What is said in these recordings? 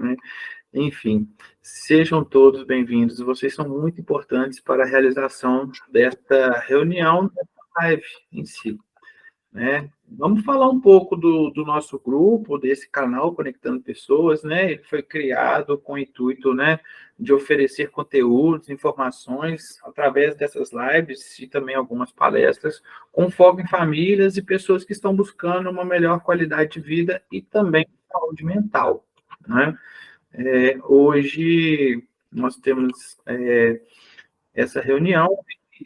né? Enfim, sejam todos bem-vindos. Vocês são muito importantes para a realização desta reunião, desta live em si, né? Vamos falar um pouco do nosso grupo, desse canal Conectando Pessoas, né? Ele foi criado com o intuito, né, de oferecer conteúdos, informações através dessas lives e também algumas palestras, com foco em famílias e pessoas que estão buscando uma melhor qualidade de vida e também saúde mental, né? Hoje nós temos essa reunião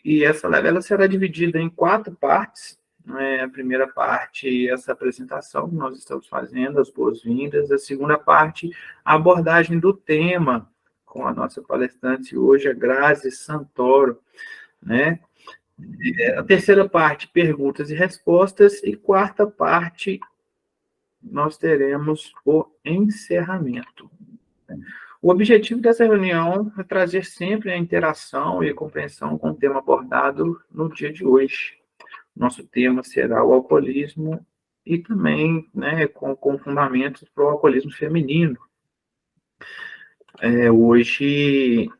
e essa live ela será dividida em 4 partes. A primeira parte, essa apresentação que nós estamos fazendo, as boas-vindas. A segunda parte, a abordagem do tema com a nossa palestrante hoje, a Grazi Santoro, né? A terceira parte, perguntas e respostas. E quarta parte, nós teremos o encerramento. O objetivo dessa reunião é trazer sempre a interação e a compreensão com o tema abordado no dia de hoje. Nosso tema será o alcoolismo e também, né, com fundamentos para o alcoolismo feminino. Hoje,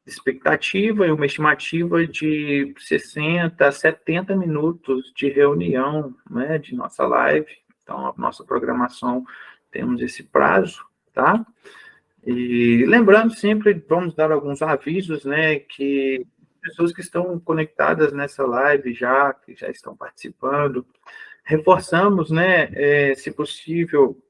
expectativa e uma estimativa de 60 a 70 minutos de reunião, né, de nossa live. Então, a nossa programação, temos esse prazo, tá? E lembrando sempre, vamos dar alguns avisos, né, que pessoas que estão conectadas nessa live já, que já estão participando, reforçamos, né, se possível,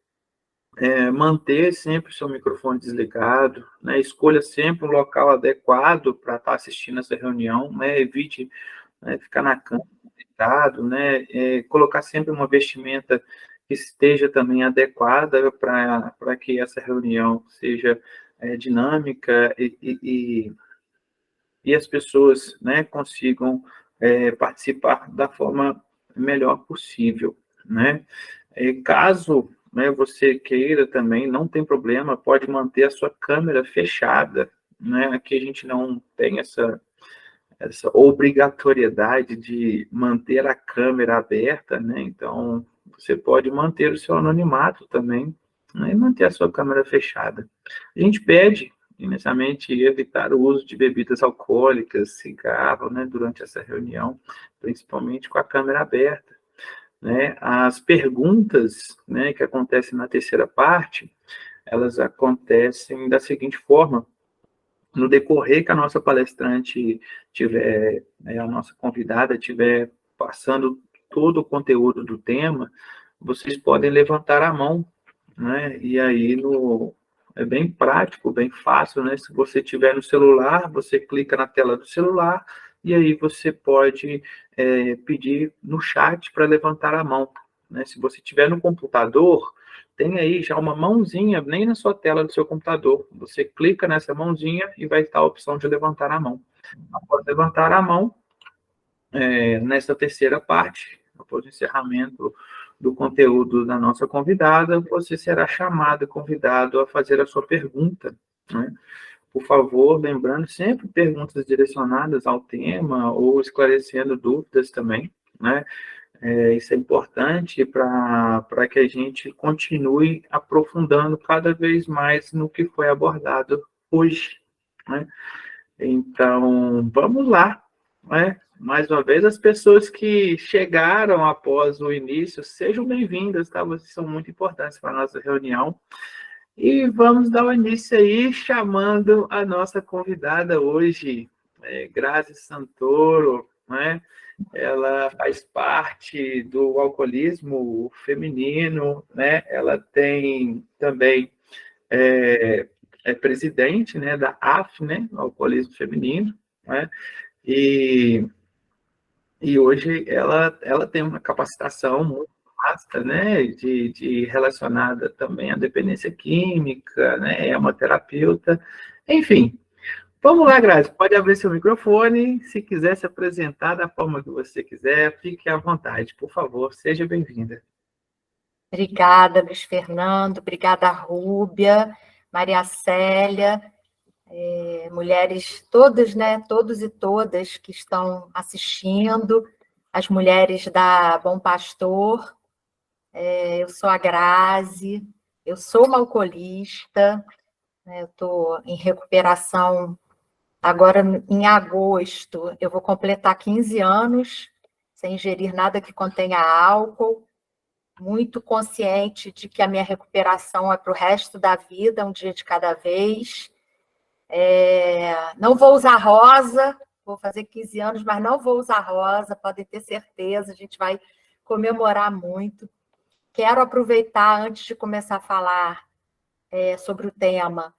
manter sempre o seu microfone desligado, né, escolha sempre um local adequado para estar assistindo essa reunião, né, evite, né, ficar na cama, deitado, né, colocar sempre uma vestimenta que esteja também adequada para que essa reunião seja dinâmica e as pessoas, né, consigam participar da forma melhor possível, né? Caso, né, você queira também, não tem problema, pode manter a sua câmera fechada, né? Aqui a gente não tem essa obrigatoriedade de manter a câmera aberta, né? Então, você pode manter o seu anonimato também, né? E manter a sua câmera fechada. A gente pede, inicialmente, evitar o uso de bebidas alcoólicas, cigarro, né? Durante essa reunião, principalmente com a câmera aberta, né? As perguntas, né, que acontecem na terceira parte, elas acontecem da seguinte forma: no decorrer que a nossa palestrante tiver, a nossa convidada tiver passando todo o conteúdo do tema, vocês podem levantar a mão, né? E aí é bem prático, bem fácil, né? Se você tiver no celular, você clica na tela do celular e aí você pode pedir no chat para levantar a mão, né? Se você tiver no computador, tem aí já uma mãozinha, nem na sua tela do seu computador. Você clica nessa mãozinha e vai estar a opção de levantar a mão. Após levantar a mão, nessa terceira parte, após o encerramento do conteúdo da nossa convidada, você será chamado e convidado a fazer a sua pergunta, né? Por favor, lembrando sempre perguntas direcionadas ao tema ou esclarecendo dúvidas também, né? Isso é importante para que a gente continue aprofundando cada vez mais no que foi abordado hoje, né? Então, vamos lá, né? Mais uma vez, as pessoas que chegaram após o início, sejam bem-vindas, tá? Vocês são muito importantes para a nossa reunião. E vamos dar o início aí, chamando a nossa convidada hoje, Grazi Santoro, né? Ela faz parte do alcoolismo feminino, né? Ela tem também é presidente, né, da AF, né, Alcoolismo Feminino, né? E hoje ela tem uma capacitação muito vasta, né, de relacionada também à dependência química, né? É uma terapeuta, enfim. Vamos lá, Grazi, pode abrir seu microfone, se quiser se apresentar da forma que você quiser, fique à vontade, por favor, seja bem-vinda. Obrigada, Luiz Fernando, obrigada, Rúbia, Maria Célia, mulheres todas, né, todos e todas que estão assistindo, as mulheres da Bom Pastor, eu sou a Grazi, Eu sou uma alcoolista, né? Eu estou em recuperação agora em agosto. Eu vou completar 15 anos sem ingerir nada que contenha álcool, muito consciente de que a minha recuperação é para o resto da vida, um dia de cada vez. Não vou usar rosa, vou fazer 15 anos, mas não vou usar rosa, podem ter certeza, a gente vai comemorar muito. Quero aproveitar, antes de começar a falar sobre o tema,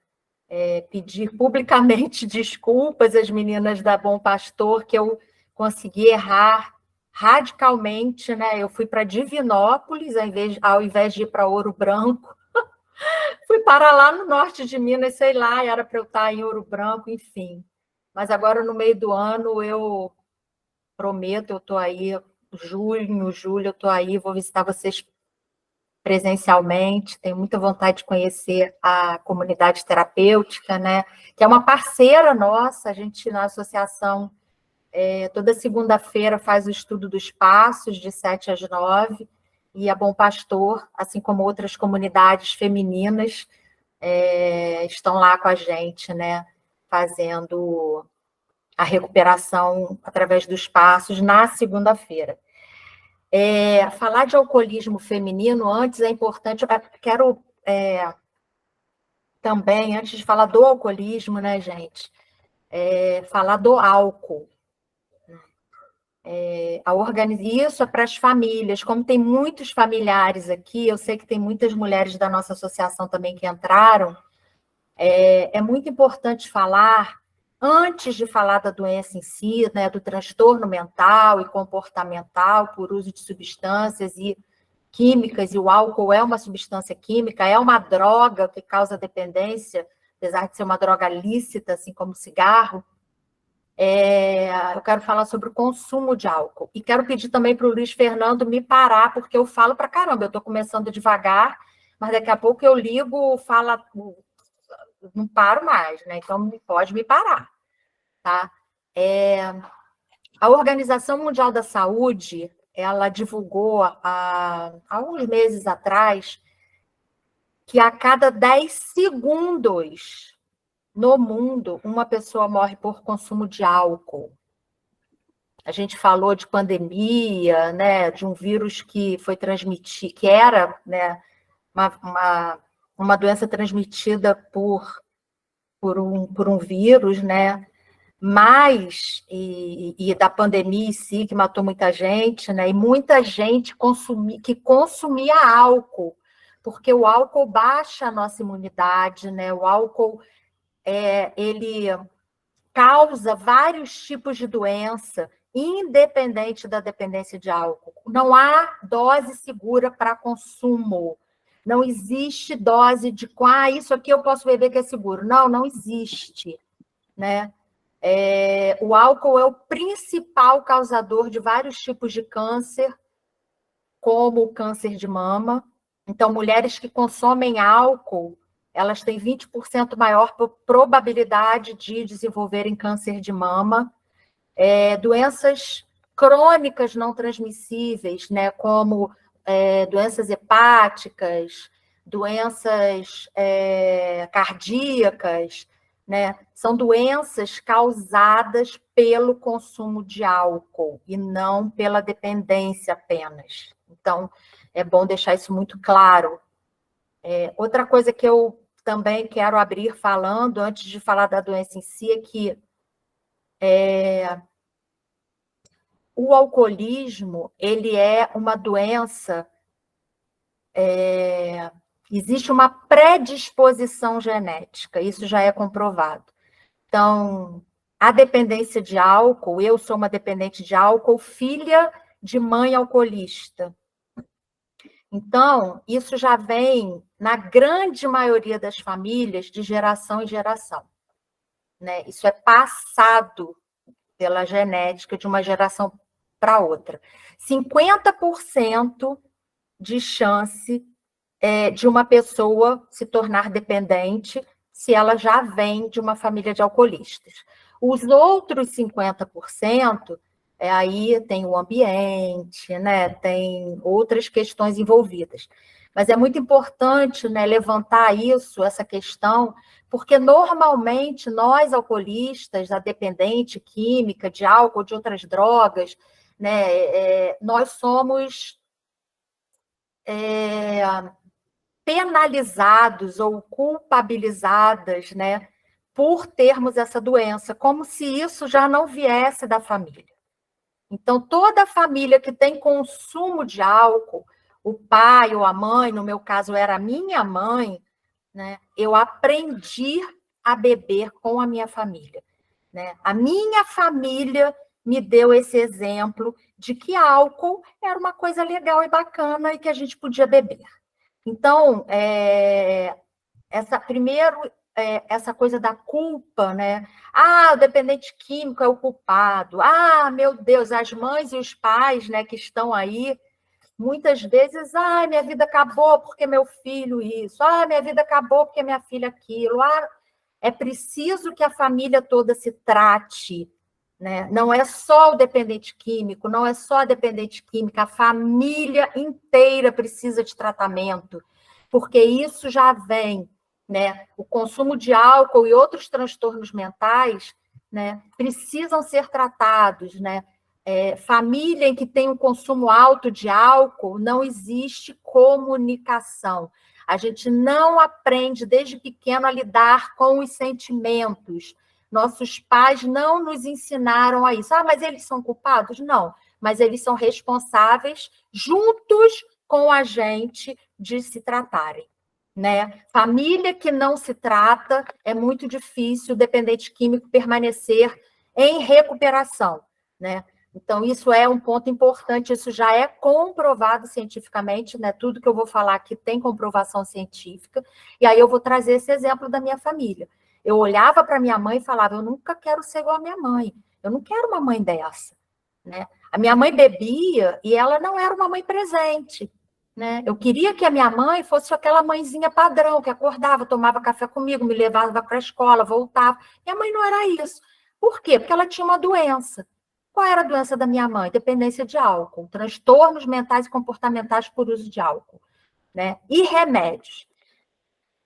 pedir publicamente desculpas às meninas da Bom Pastor, que eu consegui errar radicalmente, né? Eu fui para Divinópolis, ao invés de ir para Ouro Branco, fui para lá no norte de Minas, sei lá, era para eu estar em Ouro Branco, enfim. Mas agora, no meio do ano, eu prometo, eu estou aí, junho, julho, eu estou aí, vou visitar vocês presencialmente, tenho muita vontade de conhecer a comunidade terapêutica, né? Que é uma parceira nossa, a gente na associação, toda segunda-feira faz o estudo dos passos, de 7 às 9, e a Bom Pastor, assim como outras comunidades femininas, estão lá com a gente, né? Fazendo a recuperação através dos passos na segunda-feira. Falar de alcoolismo feminino antes é importante. Eu quero também, antes de falar do alcoolismo, né, gente, falar do álcool. Isso é para as famílias. Como tem muitos familiares aqui, eu sei que tem muitas mulheres da nossa associação também que entraram. É muito importante falar, antes de falar da doença em si, né, do transtorno mental e comportamental por uso de substâncias e químicas, e o álcool é uma substância química, é uma droga que causa dependência, apesar de ser uma droga lícita, assim como o cigarro. Eu quero falar sobre o consumo de álcool. E quero pedir também para o Luiz Fernando me parar, porque eu falo para caramba, eu estou começando devagar, mas daqui a pouco eu ligo, fala, não paro mais, né? Então pode me parar, tá? A Organização Mundial da Saúde, ela divulgou há uns meses atrás que a cada 10 segundos no mundo, uma pessoa morre por consumo de álcool. A gente falou de pandemia, né, de um vírus que foi transmitido, que era, né, uma doença transmitida por um vírus, né, mas, e da pandemia em si, que matou muita gente, né, e muita gente que consumia álcool, porque o álcool baixa a nossa imunidade, né, o álcool, ele causa vários tipos de doença, independente da dependência de álcool. Não há dose segura para consumo. Não existe dose de, isso aqui eu posso beber que é seguro. Não, não existe, né? O álcool é o principal causador de vários tipos de câncer, como o câncer de mama. Então, mulheres que consomem álcool, elas têm 20% maior probabilidade de desenvolverem câncer de mama. Doenças crônicas não transmissíveis, né, como doenças hepáticas, doenças cardíacas, né, são doenças causadas pelo consumo de álcool e não pela dependência apenas. Então, é bom deixar isso muito claro. Outra coisa que eu também quero abrir falando, antes de falar da doença em si, é que o alcoolismo, ele é uma doença, existe uma predisposição genética, isso já é comprovado. Então, a dependência de álcool, eu sou uma dependente de álcool, filha de mãe alcoolista. Então, isso já vem, na grande maioria das famílias, de geração em geração, né? Isso é passado pela genética de uma geração para outra. 50% de chance de uma pessoa se tornar dependente se ela já vem de uma família de alcoolistas. Os outros 50%, aí tem o ambiente, né? Tem outras questões envolvidas. Mas é muito importante, né, levantar isso, essa questão, porque normalmente nós, alcoolistas, a dependente química, de álcool, de outras drogas, né, nós somos penalizados ou culpabilizadas, né, por termos essa doença, como se isso já não viesse da família. Então, toda família que tem consumo de álcool, o pai ou a mãe, no meu caso era a minha mãe, né, eu aprendi a beber com a minha família. Né? A minha família me deu esse exemplo de que álcool era uma coisa legal e bacana e que a gente podia beber. Então, essa coisa da culpa, né? Ah, o dependente químico é o culpado. Ah, meu Deus, as mães e os pais, né, que estão aí, muitas vezes, ah, minha vida acabou porque meu filho isso. Ah, minha vida acabou porque minha filha aquilo. Ah, é preciso que a família toda se trate, né? Não é só o dependente químico, não é só a dependente química, a família inteira precisa de tratamento, porque isso já vem, né? O consumo de álcool e outros transtornos mentais, né, precisam ser tratados, né? Família em que tem um consumo alto de álcool, não existe comunicação. A gente não aprende desde pequeno a lidar com os sentimentos. Nossos pais não nos ensinaram a isso. Ah, mas eles são culpados? Não, mas eles são responsáveis, juntos com a gente, de se tratarem. Né? Família que não se trata, é muito difícil o dependente químico permanecer em recuperação. Né? Então, isso é um ponto importante, isso já é comprovado cientificamente, né? Tudo que eu vou falar aqui tem comprovação científica, e aí eu vou trazer esse exemplo da minha família. Eu olhava para minha mãe e falava, eu nunca quero ser igual a minha mãe, eu não quero uma mãe dessa. Né? A minha mãe bebia e ela não era uma mãe presente. Né? Eu queria que a minha mãe fosse aquela mãezinha padrão, que acordava, tomava café comigo, me levava para a escola, voltava. Minha mãe não era isso. Por quê? Porque ela tinha uma doença. Qual era a doença da minha mãe? Dependência de álcool, transtornos mentais e comportamentais por uso de álcool, né? E remédios.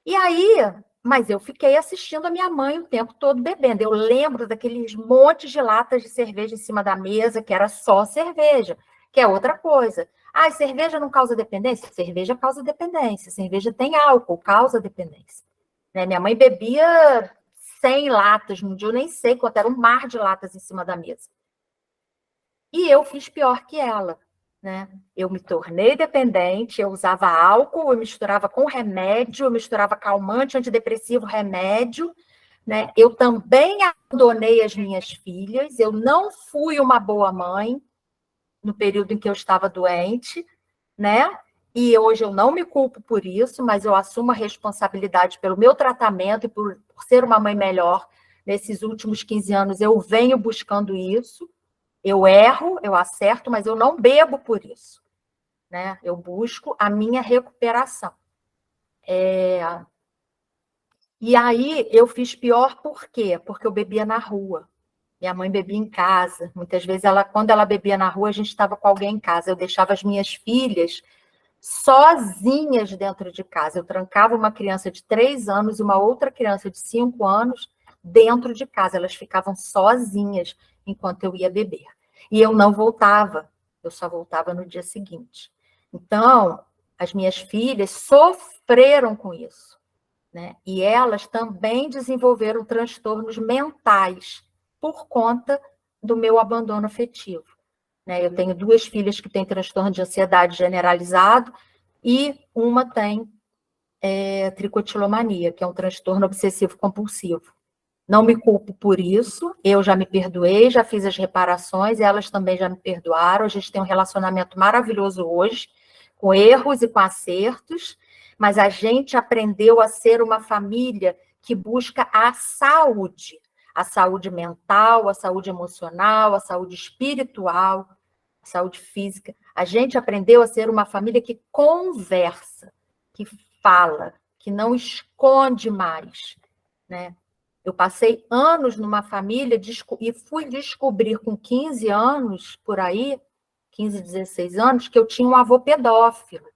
E aí, mas eu fiquei assistindo a minha mãe o tempo todo bebendo. Eu lembro daqueles montes de latas de cerveja em cima da mesa, que era só cerveja, que é outra coisa. Ah, cerveja não causa dependência? Cerveja causa dependência. Cerveja tem álcool, causa dependência. Né? Minha mãe bebia 100 latas no dia, eu nem sei quanto, era um mar de latas em cima da mesa. E eu fiz pior que ela, né? Eu me tornei dependente, eu usava álcool, eu misturava com remédio, eu misturava calmante, antidepressivo, remédio, né? Eu também abandonei as minhas filhas, eu não fui uma boa mãe no período em que eu estava doente, né? E hoje eu não me culpo por isso, mas eu assumo a responsabilidade pelo meu tratamento e por ser uma mãe melhor. Nesses últimos 15 anos eu venho buscando isso. Eu erro, eu acerto, mas eu não bebo por isso. Né? Eu busco a minha recuperação. E aí eu fiz pior por quê? Porque eu bebia na rua. Minha mãe bebia em casa. Muitas vezes, quando ela bebia na rua, a gente estava com alguém em casa. Eu deixava as minhas filhas sozinhas dentro de casa. Eu trancava uma criança de 3 anos e uma outra criança de 5 anos dentro de casa. Elas ficavam sozinhas enquanto eu ia beber. E eu não voltava, eu só voltava no dia seguinte. Então, as minhas filhas sofreram com isso. Né? E elas também desenvolveram transtornos mentais por conta do meu abandono afetivo. Né? Eu tenho 2 filhas que têm transtorno de ansiedade generalizado e uma tem tricotilomania, que é um transtorno obsessivo-compulsivo. Não me culpo por isso, eu já me perdoei, já fiz as reparações, elas também já me perdoaram, a gente tem um relacionamento maravilhoso hoje, com erros e com acertos, mas a gente aprendeu a ser uma família que busca a saúde mental, a saúde emocional, a saúde espiritual, a saúde física. A gente aprendeu a ser uma família que conversa, que fala, que não esconde mais, né? Eu passei anos numa família e fui descobrir com 15 anos, por aí, 15, 16 anos, que eu tinha um avô pedófilo.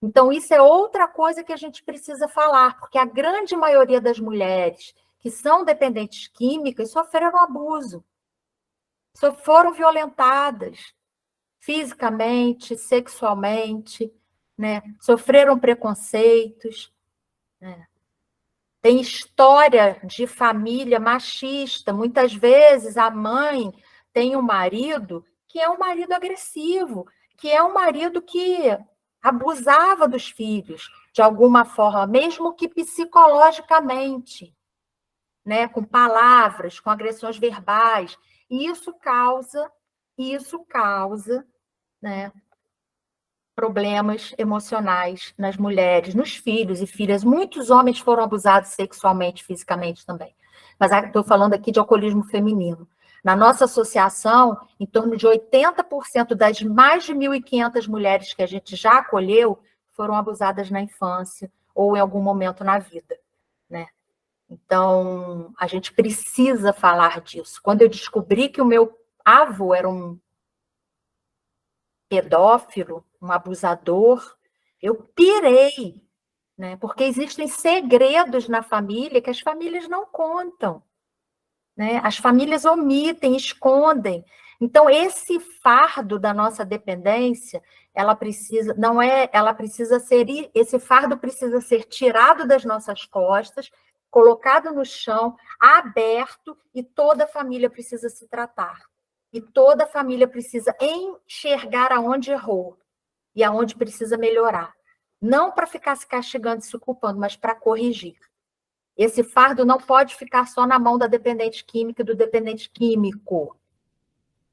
Então, isso é outra coisa que a gente precisa falar, porque a grande maioria das mulheres que são dependentes químicas sofreram abuso, foram violentadas fisicamente, sexualmente, né? Sofreram preconceitos, né? Tem história de família machista. Muitas vezes a mãe tem um marido que é um marido agressivo, que é um marido que abusava dos filhos de alguma forma, mesmo que psicologicamente, né, com palavras, com agressões verbais. E isso causa, né, problemas emocionais nas mulheres, nos filhos e filhas. Muitos homens foram abusados sexualmente, fisicamente também. Mas estou falando aqui de alcoolismo feminino. Na nossa associação, em torno de 80% das mais de 1.500 mulheres que a gente já acolheu foram abusadas na infância ou em algum momento na vida, né? Então, a gente precisa falar disso. Quando eu descobri que o meu avô era um pedófilo, um abusador, eu pirei, né? Porque existem segredos na família que as famílias não contam, né? As famílias omitem, escondem. Então, esse fardo da nossa dependência, esse fardo precisa ser tirado das nossas costas, colocado no chão, aberto, e toda a família precisa se tratar. E toda a família precisa enxergar aonde errou e aonde precisa melhorar. Não para ficar se castigando e se culpando, mas para corrigir. Esse fardo não pode ficar só na mão da dependente química e do dependente químico.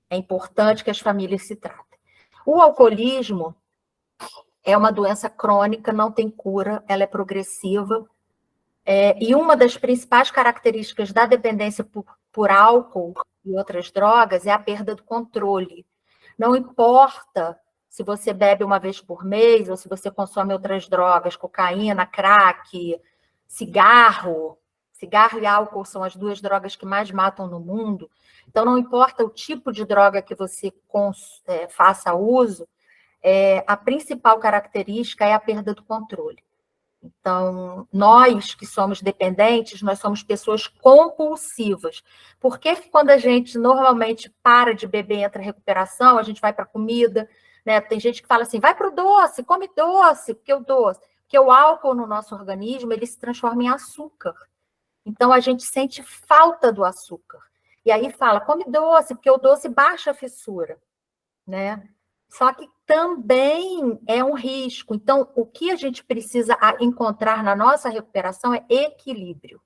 É importante que as famílias se tratem. O alcoolismo é uma doença crônica, não tem cura, ela é progressiva. E uma das principais características da dependência por álcool e outras drogas é a perda do controle. Não importa se você bebe uma vez por mês ou se você consome outras drogas, cocaína, crack, cigarro. Cigarro e álcool são as duas drogas que mais matam no mundo. Então, não importa o tipo de droga que você faça uso, a principal característica é a perda do controle. Então, nós que somos dependentes, nós somos pessoas compulsivas. Por que quando a gente normalmente para de beber, entra em recuperação, a gente vai para a comida, né? Tem gente que fala assim, vai para o doce, come doce, porque o álcool no nosso organismo, ele se transforma em açúcar. Então, a gente sente falta do açúcar. E aí fala, come doce, porque o doce baixa a fissura, né? Só que também é um risco. Então, o que a gente precisa encontrar na nossa recuperação é equilíbrio.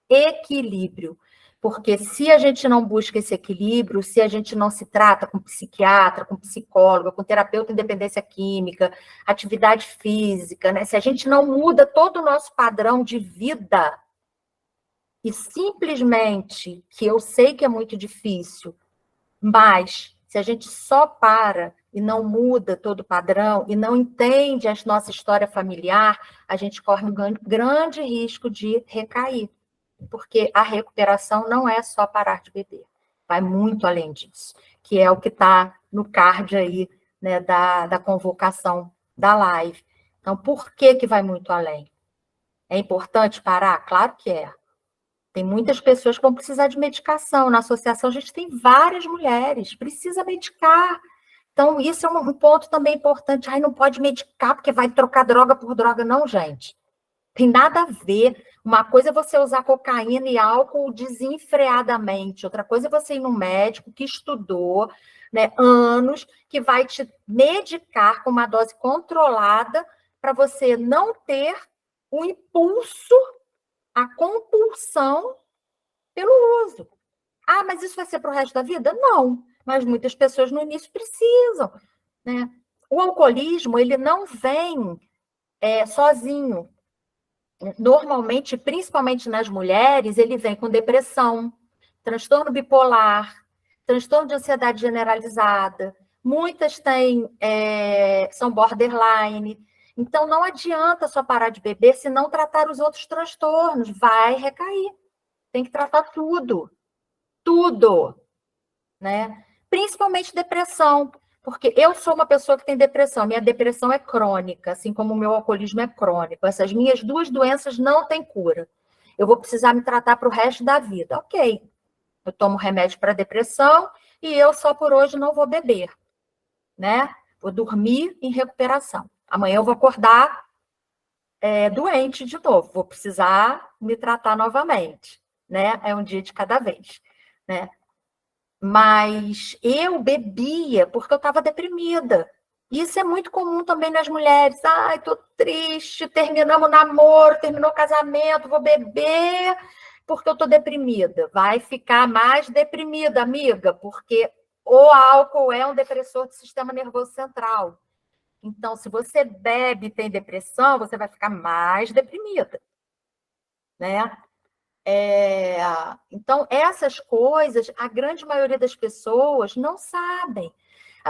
Equilíbrio. Porque se a gente não busca esse equilíbrio, se a gente não se trata com psiquiatra, com psicóloga, com terapeuta em dependência química, atividade física, né? Se a gente não muda todo o nosso padrão de vida, e simplesmente, que eu sei que é muito difícil, mas se a gente só para e não muda todo o padrão e não entende a nossa história familiar, a gente corre um grande risco de recair, porque a recuperação não é só parar de beber, vai muito além disso, que é o que está no card aí, né, da convocação da live. Então, por que vai muito além? É importante parar? Claro que é. Tem muitas pessoas que vão precisar de medicação. Na associação, a gente tem várias mulheres, precisa medicar. Então, isso é um ponto também importante. Ai, não pode medicar porque vai trocar droga por droga. Não, gente. Tem nada a ver. Uma coisa é você usar cocaína e álcool desenfreadamente. Outra coisa é você ir no médico que estudou, né, anos, que vai te medicar com uma dose controlada para você não ter o impulso, a compulsão pelo uso. Ah, mas isso vai ser para o resto da vida? Não, mas muitas pessoas no início precisam, né? O alcoolismo, ele não vem sozinho. Normalmente, principalmente nas mulheres, ele vem com depressão, transtorno bipolar, transtorno de ansiedade generalizada. Muitas são borderline. Então, não adianta só parar de beber se não tratar os outros transtornos. Vai recair. Tem que tratar tudo, né? Principalmente depressão. Porque eu sou uma pessoa que tem depressão, minha depressão é crônica, assim como o meu alcoolismo é crônico. Essas minhas duas doenças não têm cura. Eu vou precisar me tratar para o resto da vida. Ok, eu tomo remédio para depressão e eu só por hoje não vou beber, né? Vou dormir em recuperação. Amanhã eu vou acordar doente de novo, vou precisar me tratar novamente, né? É um dia de cada vez, né? Mas eu bebia porque eu estava deprimida. Isso é muito comum também nas mulheres. Ai, tô triste, terminamos o namoro, terminou o casamento, vou beber porque eu tô deprimida. Vai ficar mais deprimida, amiga, porque o álcool é um depressor do sistema nervoso central. Então, se você bebe e tem depressão, você vai ficar mais deprimida, né? Então, essas coisas, a grande maioria das pessoas não sabem.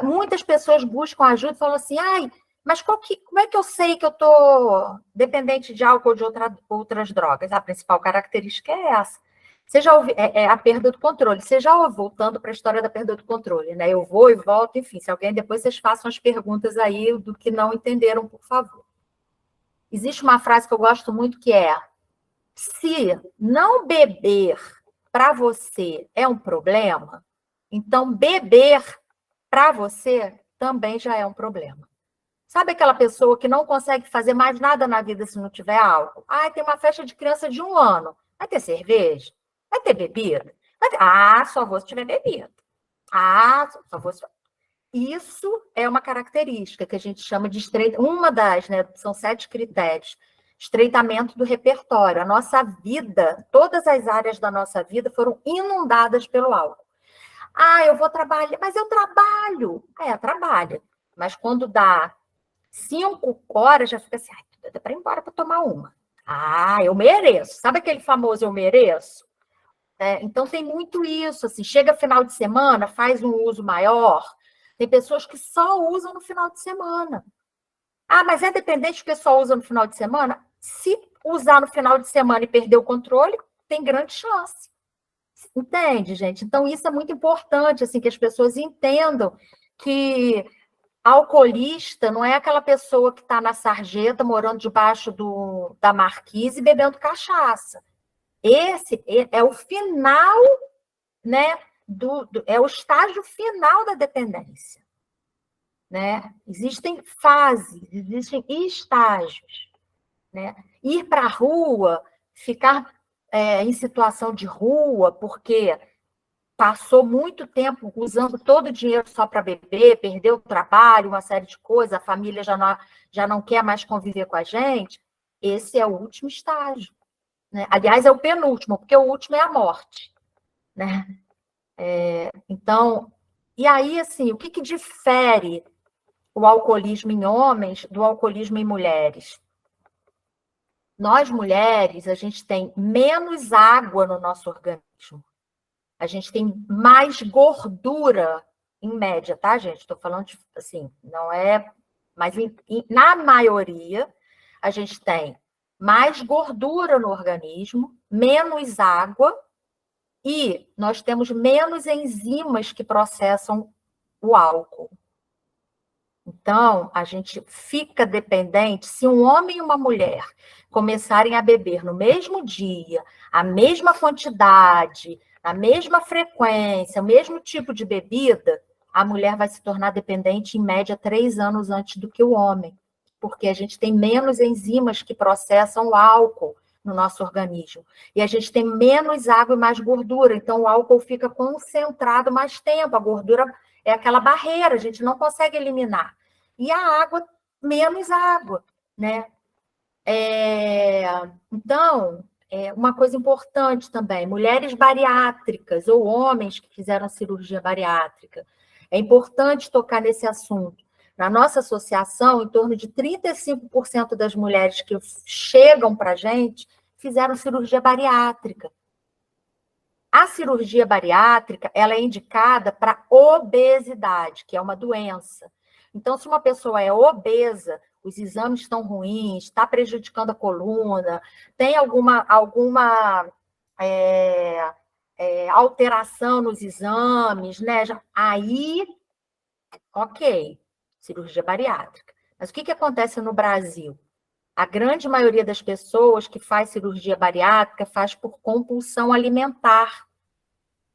Muitas pessoas buscam ajuda e falam assim, ai, mas como é que eu sei que eu estou dependente de álcool ou de outras drogas? A principal característica é essa. Você já ouviu, é a perda do controle. Você já ouviu, voltando para a história da perda do controle, né? Eu vou e volto, enfim, se alguém depois vocês façam as perguntas aí do que não entenderam, por favor. Existe uma frase que eu gosto muito que é: se não beber para você é um problema, então beber para você também já é um problema. Sabe aquela pessoa que não consegue fazer mais nada na vida se não tiver álcool? Ah, tem uma festa de criança de 1 ano. Vai ter cerveja? Vai ter bebida? só vou se tiver bebida. Só vou se... Isso é uma característica que a gente chama de uma das, né? São 7 critérios. Estreitamento do repertório. A nossa vida, todas as áreas da nossa vida foram inundadas pelo álcool. Eu vou trabalhar, mas eu trabalho. Trabalha. Mas quando dá 5 horas, já fica assim, dá para ir embora para tomar uma. Eu mereço. Sabe aquele famoso eu mereço? Então tem muito isso, assim, chega final de semana, faz um uso maior. Tem pessoas que só usam no final de semana. Mas é dependente porque só usa no final de semana? Se usar no final de semana e perder o controle, tem grande chance. Entende, gente? Então, isso é muito importante, assim, que as pessoas entendam que alcoolista não é aquela pessoa que está na sarjeta, morando debaixo da marquise e bebendo cachaça. Esse é o final, né? É o estágio final da dependência. Né? Existem fases, existem estágios. Né? Ir para a rua, ficar em situação de rua, porque passou muito tempo usando todo o dinheiro só para beber, perdeu o trabalho, uma série de coisas, a família já não quer mais conviver com a gente, esse é o último estágio. Né? Aliás, é o penúltimo, porque o último é a morte. Né? Então, e aí, assim, o que difere o alcoolismo em homens do alcoolismo em mulheres? Nós, mulheres, a gente tem menos água no nosso organismo. A gente tem mais gordura, em média, tá, gente? Estou falando de, assim, não é... Mas, na maioria, a gente tem mais gordura no organismo, menos água, e nós temos menos enzimas que processam o álcool. Então, a gente fica dependente. Se um homem e uma mulher começarem a beber no mesmo dia, a mesma quantidade, a mesma frequência, o mesmo tipo de bebida, a mulher vai se tornar dependente, em média, 3 anos antes do que o homem, porque a gente tem menos enzimas que processam o álcool no nosso organismo. E a gente tem menos água e mais gordura, então o álcool fica concentrado mais tempo, a gordura é aquela barreira, a gente não consegue eliminar. E a água, menos água, né? Então, uma coisa importante também, mulheres bariátricas ou homens que fizeram cirurgia bariátrica, é importante tocar nesse assunto. Na nossa associação, em torno de 35% das mulheres que chegam para a gente fizeram cirurgia bariátrica. A cirurgia bariátrica, ela é indicada para obesidade, que é uma doença. Então, se uma pessoa é obesa, os exames estão ruins, está prejudicando a coluna, tem alguma alteração nos exames, né? Aí Ok, cirurgia bariátrica. Mas o que acontece no Brasil? A grande maioria das pessoas que faz cirurgia bariátrica faz por compulsão alimentar.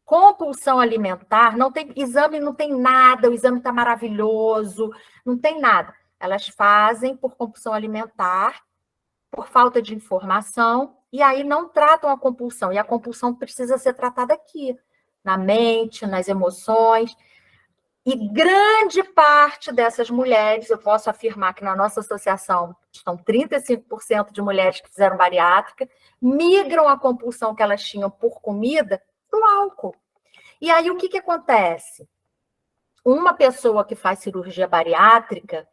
Compulsão alimentar, não tem exame, não tem nada, o exame está maravilhoso, não tem nada. Elas fazem por compulsão alimentar, por falta de informação, e aí não tratam a compulsão. E a compulsão precisa ser tratada aqui, na mente, nas emoções. E grande parte dessas mulheres, eu posso afirmar que na nossa associação estão 35% de mulheres que fizeram bariátrica, migram a compulsão que elas tinham por comida para o álcool. E aí, o que acontece? Uma pessoa que faz cirurgia bariátrica,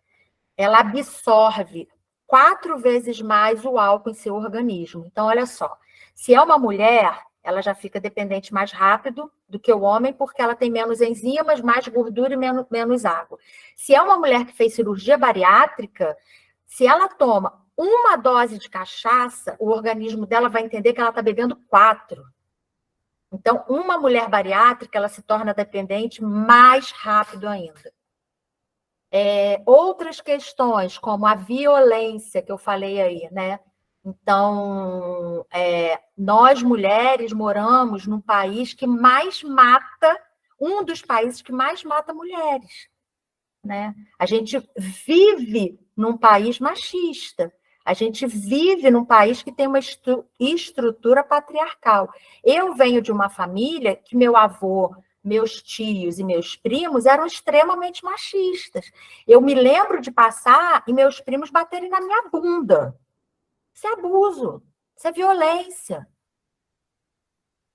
ela absorve 4 vezes mais o álcool em seu organismo. Então, olha só, se é uma mulher, ela já fica dependente mais rápido do que o homem, porque ela tem menos enzimas, mais gordura e menos água. Se é uma mulher que fez cirurgia bariátrica, se ela toma uma dose de cachaça, o organismo dela vai entender que ela está bebendo 4. Então, uma mulher bariátrica, ela se torna dependente mais rápido ainda. Outras questões, como a violência, que eu falei aí, né? Então, nós mulheres moramos num país que mais mata, um dos países que mais mata mulheres, né? A gente vive num país machista. A gente vive num país que tem uma estrutura patriarcal. Eu venho de uma família que meu avô, meus tios e meus primos eram extremamente machistas. Eu me lembro de passar e meus primos baterem na minha bunda. Isso é abuso, isso é violência.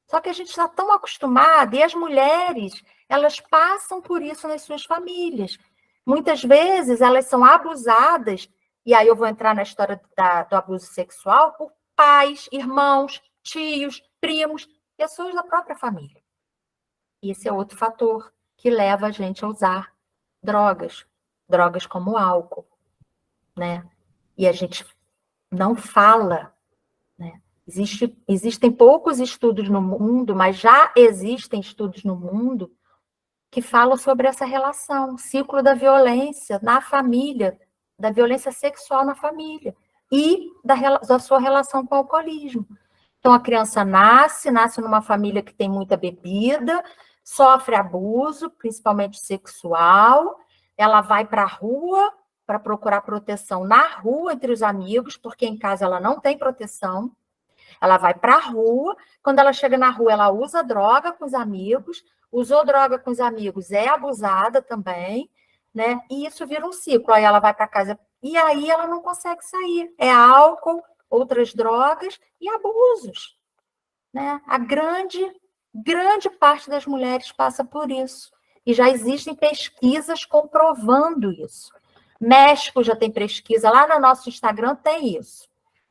Só que a gente está tão acostumado, e as mulheres, elas passam por isso nas suas famílias. Muitas vezes elas são abusadas, e aí eu vou entrar na história do abuso sexual, por pais, irmãos, tios, primos, pessoas da própria família. E esse é outro fator que leva a gente a usar drogas como álcool, né? E a gente não fala, né? Existem poucos estudos no mundo, mas já existem estudos no mundo que falam sobre essa relação, ciclo da violência na família, da violência sexual na família e da sua relação com o alcoolismo. Então, a criança nasce numa família que tem muita bebida, sofre abuso, principalmente sexual, ela vai para a rua para procurar proteção na rua entre os amigos, porque em casa ela não tem proteção. Ela vai para a rua, quando ela chega na rua, ela usa droga com os amigos, usou droga com os amigos, é abusada também, né? E isso vira um ciclo. Aí ela vai para casa e aí ela não consegue sair. É álcool, outras drogas e abusos, né? A grande parte das mulheres passa por isso. E já existem pesquisas comprovando isso. México já tem pesquisa, lá no nosso Instagram tem isso.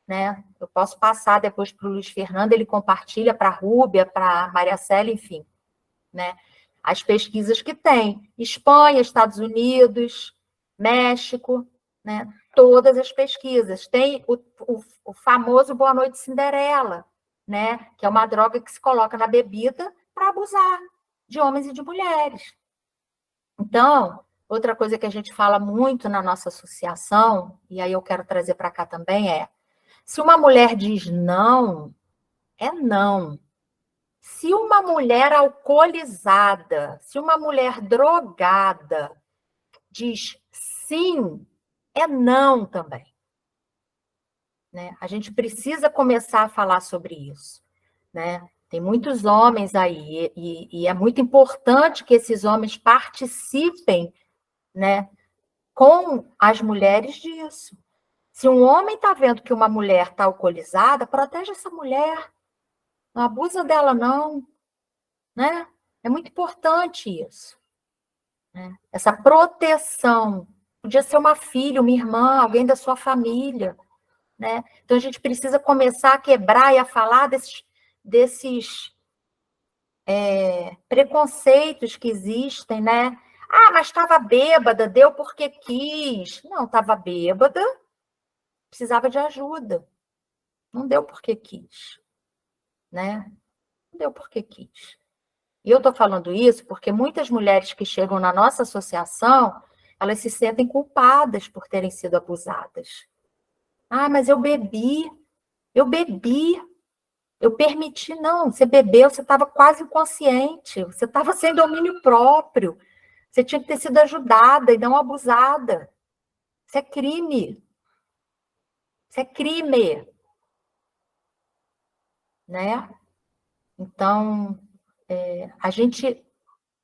Né? Eu posso passar depois para o Luiz Fernando, ele compartilha para a Rúbia, para a Maria Célia, enfim. Né? As pesquisas que tem. Espanha, Estados Unidos, México, né? Todas as pesquisas. Tem o famoso Boa Noite Cinderela, né? Que é uma droga que se coloca na bebida para abusar de homens e de mulheres. Então, outra coisa que a gente fala muito na nossa associação, e aí eu quero trazer para cá também, se uma mulher diz não, é não. Se uma mulher alcoolizada, se uma mulher drogada diz sim, é não também. Né? A gente precisa começar a falar sobre isso. Né? Tem muitos homens aí, e é muito importante que esses homens participem, né, com as mulheres disso. Se um homem está vendo que uma mulher está alcoolizada, protege essa mulher. Não abusa dela, não. Né? É muito importante isso. Né? Essa proteção. Podia ser uma filha, uma irmã, alguém da sua família. Né? Então, a gente precisa começar a quebrar e a falar desses preconceitos que existem, né? Ah, mas estava bêbada, deu porque quis. Não, estava bêbada, precisava de ajuda. Não deu porque quis. Né? Não deu porque quis. E eu estou falando isso porque muitas mulheres que chegam na nossa associação, elas se sentem culpadas por terem sido abusadas. Ah, mas eu bebi, eu permiti. Não, você bebeu, você estava quase inconsciente, você estava sem domínio próprio, você tinha que ter sido ajudada e não abusada. Isso é crime. Isso é crime. Né? Então, a gente,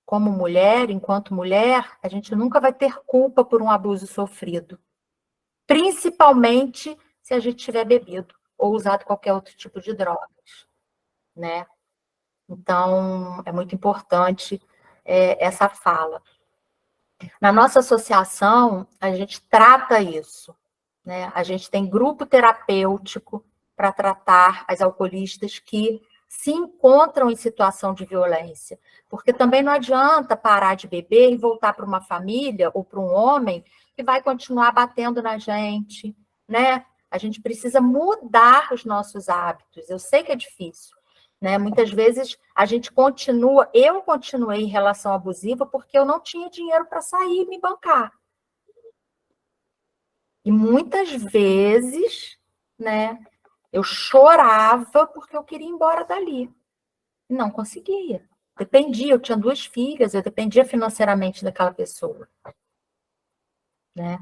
como mulher, enquanto mulher, a gente nunca vai ter culpa por um abuso sofrido. Principalmente se a gente tiver bebido ou usado qualquer outro tipo de drogas, né? Então, é muito importante essa fala. Na nossa associação, a gente trata isso, né? A gente tem grupo terapêutico para tratar as alcoolistas que se encontram em situação de violência, porque também não adianta parar de beber e voltar para uma família ou para um homem que vai continuar batendo na gente, né? A gente precisa mudar os nossos hábitos. Eu sei que é difícil, né? Muitas vezes a gente continua, eu continuei em relação abusiva porque eu não tinha dinheiro para sair e me bancar. E muitas vezes, né, eu chorava porque eu queria ir embora dali. E não conseguia. Dependia, eu tinha 2 filhas, eu dependia financeiramente daquela pessoa. Né?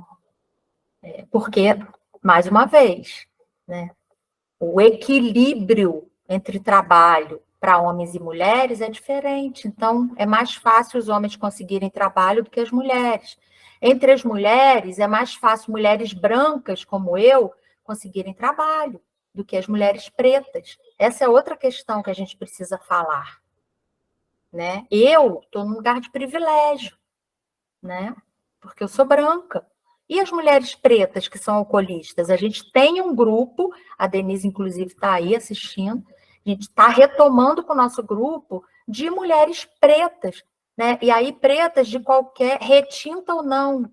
Porque, mais uma vez, né, o equilíbrio entre trabalho para homens e mulheres é diferente. Então, é mais fácil os homens conseguirem trabalho do que as mulheres. Entre as mulheres, é mais fácil mulheres brancas, como eu, conseguirem trabalho do que as mulheres pretas. Essa é outra questão que a gente precisa falar. Né? Eu estou num lugar de privilégio, né? Porque eu sou branca. E as mulheres pretas que são alcoolistas? A gente tem um grupo, a Denise, inclusive, está aí assistindo, a gente está retomando com o nosso grupo de mulheres pretas, né? E aí, pretas de qualquer, retinta ou não,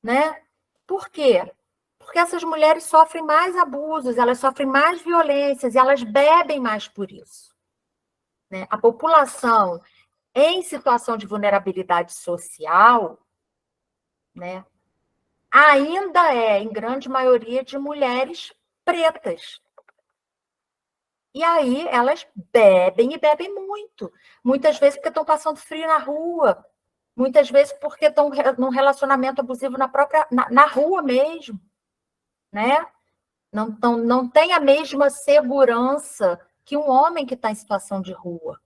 né? Por quê? Porque essas mulheres sofrem mais abusos, elas sofrem mais violências e elas bebem mais por isso. Né? A população em situação de vulnerabilidade social, né, ainda é, em grande maioria, de mulheres pretas. E aí elas bebem e bebem muito. Muitas vezes porque estão passando frio na rua, muitas vezes porque estão num relacionamento abusivo na rua mesmo, né? Não tem a mesma segurança que um homem que está em situação de rua.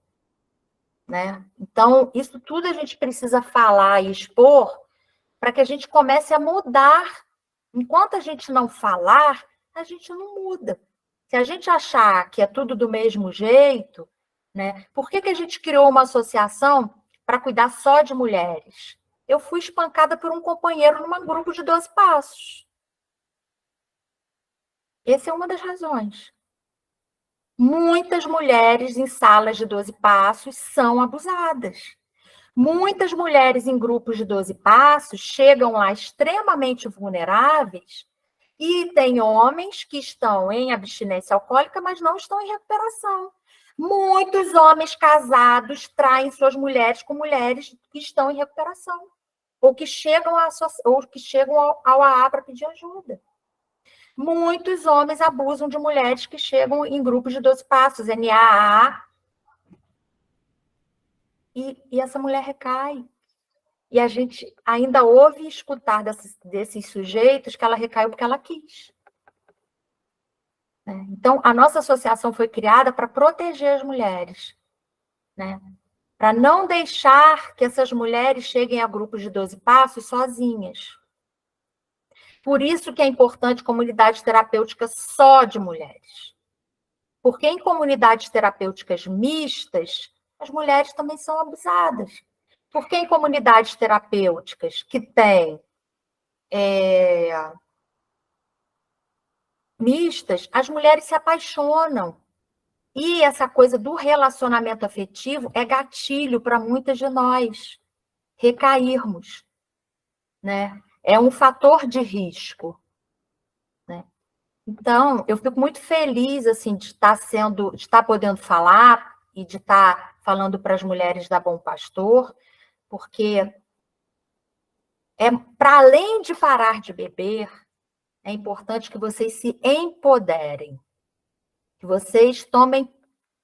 Né? Então, isso tudo a gente precisa falar e expor para que a gente comece a mudar. Enquanto a gente não falar, a gente não muda. Se a gente achar que é tudo do mesmo jeito, né? Por que a gente criou uma associação para cuidar só de mulheres? Eu fui espancada por um companheiro num grupo de 12 passos. Essa é uma das razões. Muitas mulheres em salas de 12 passos são abusadas. Muitas mulheres em grupos de 12 passos chegam lá extremamente vulneráveis e tem homens que estão em abstinência alcoólica, mas não estão em recuperação. Muitos homens casados traem suas mulheres com mulheres que estão em recuperação ou que chegam ao AA para pedir ajuda. Muitos homens abusam de mulheres que chegam em grupos de 12 passos, NAA, e essa mulher recai. E a gente ainda ouve escutar desses sujeitos que ela recaiu porque ela quis. Né? Então, a nossa associação foi criada para proteger as mulheres, né? Para não deixar que essas mulheres cheguem a grupos de 12 passos sozinhas. Por isso que é importante comunidade terapêutica só de mulheres. Porque em comunidades terapêuticas mistas, as mulheres também são abusadas. Porque em comunidades terapêuticas que têm mistas, as mulheres se apaixonam. E essa coisa do relacionamento afetivo é gatilho para muitas de nós recairmos, né? É um fator de risco, né? Então, eu fico muito feliz assim de estar podendo falar e de estar falando para as mulheres da Bom Pastor, porque para além de parar de beber, é importante que vocês se empoderem, que vocês tomem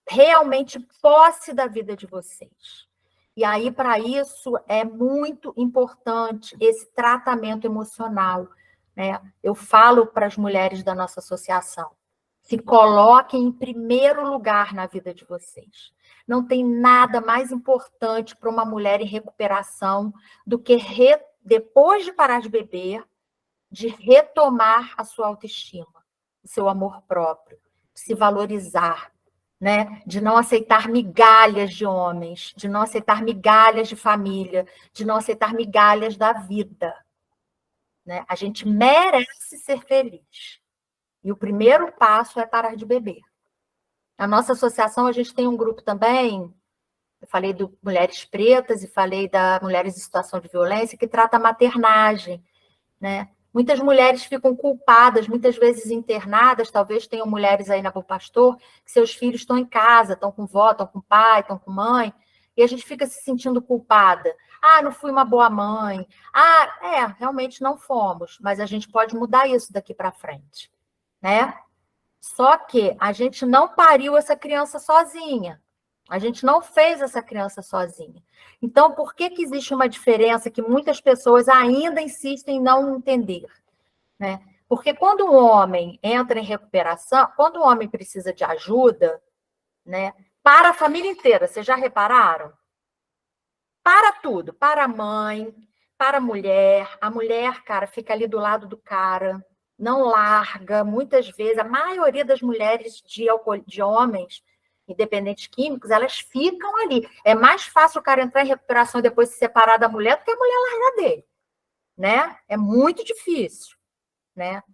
realmente posse da vida de vocês. E aí, para isso, é muito importante esse tratamento emocional, né? Eu falo para as mulheres da nossa associação, se coloquem em primeiro lugar na vida de vocês. Não tem nada mais importante para uma mulher em recuperação do que, depois de parar de beber, de retomar a sua autoestima, o seu amor próprio, de se valorizar, né? De não aceitar migalhas de homens, de não aceitar migalhas de família, de não aceitar migalhas da vida, né? A gente merece ser feliz. E o primeiro passo é parar de beber. Na nossa associação, a gente tem um grupo também, eu falei do Mulheres Pretas e falei da Mulheres em Situação de Violência, que trata a maternagem, né? Muitas mulheres ficam culpadas, muitas vezes internadas, talvez tenham mulheres aí na Bom Pastor, que seus filhos estão em casa, estão com vó, estão com pai, estão com mãe, e a gente fica se sentindo culpada. Ah, não fui uma boa mãe. Ah, realmente não fomos, mas a gente pode mudar isso daqui para frente, né? Só que a gente não pariu essa criança sozinha. A gente não fez essa criança sozinha. Então, por que existe uma diferença que muitas pessoas ainda insistem em não entender, né? Porque quando um homem entra em recuperação, quando o homem precisa de ajuda, né, para a família inteira, vocês já repararam? Para tudo, para a mãe, para a mulher, cara, fica ali do lado do cara, não larga, muitas vezes, a maioria das mulheres de homens independentes químicos, elas ficam ali. É mais fácil o cara entrar em recuperação e depois se separar da mulher do que a mulher largar dele, né? É muito difícil, né?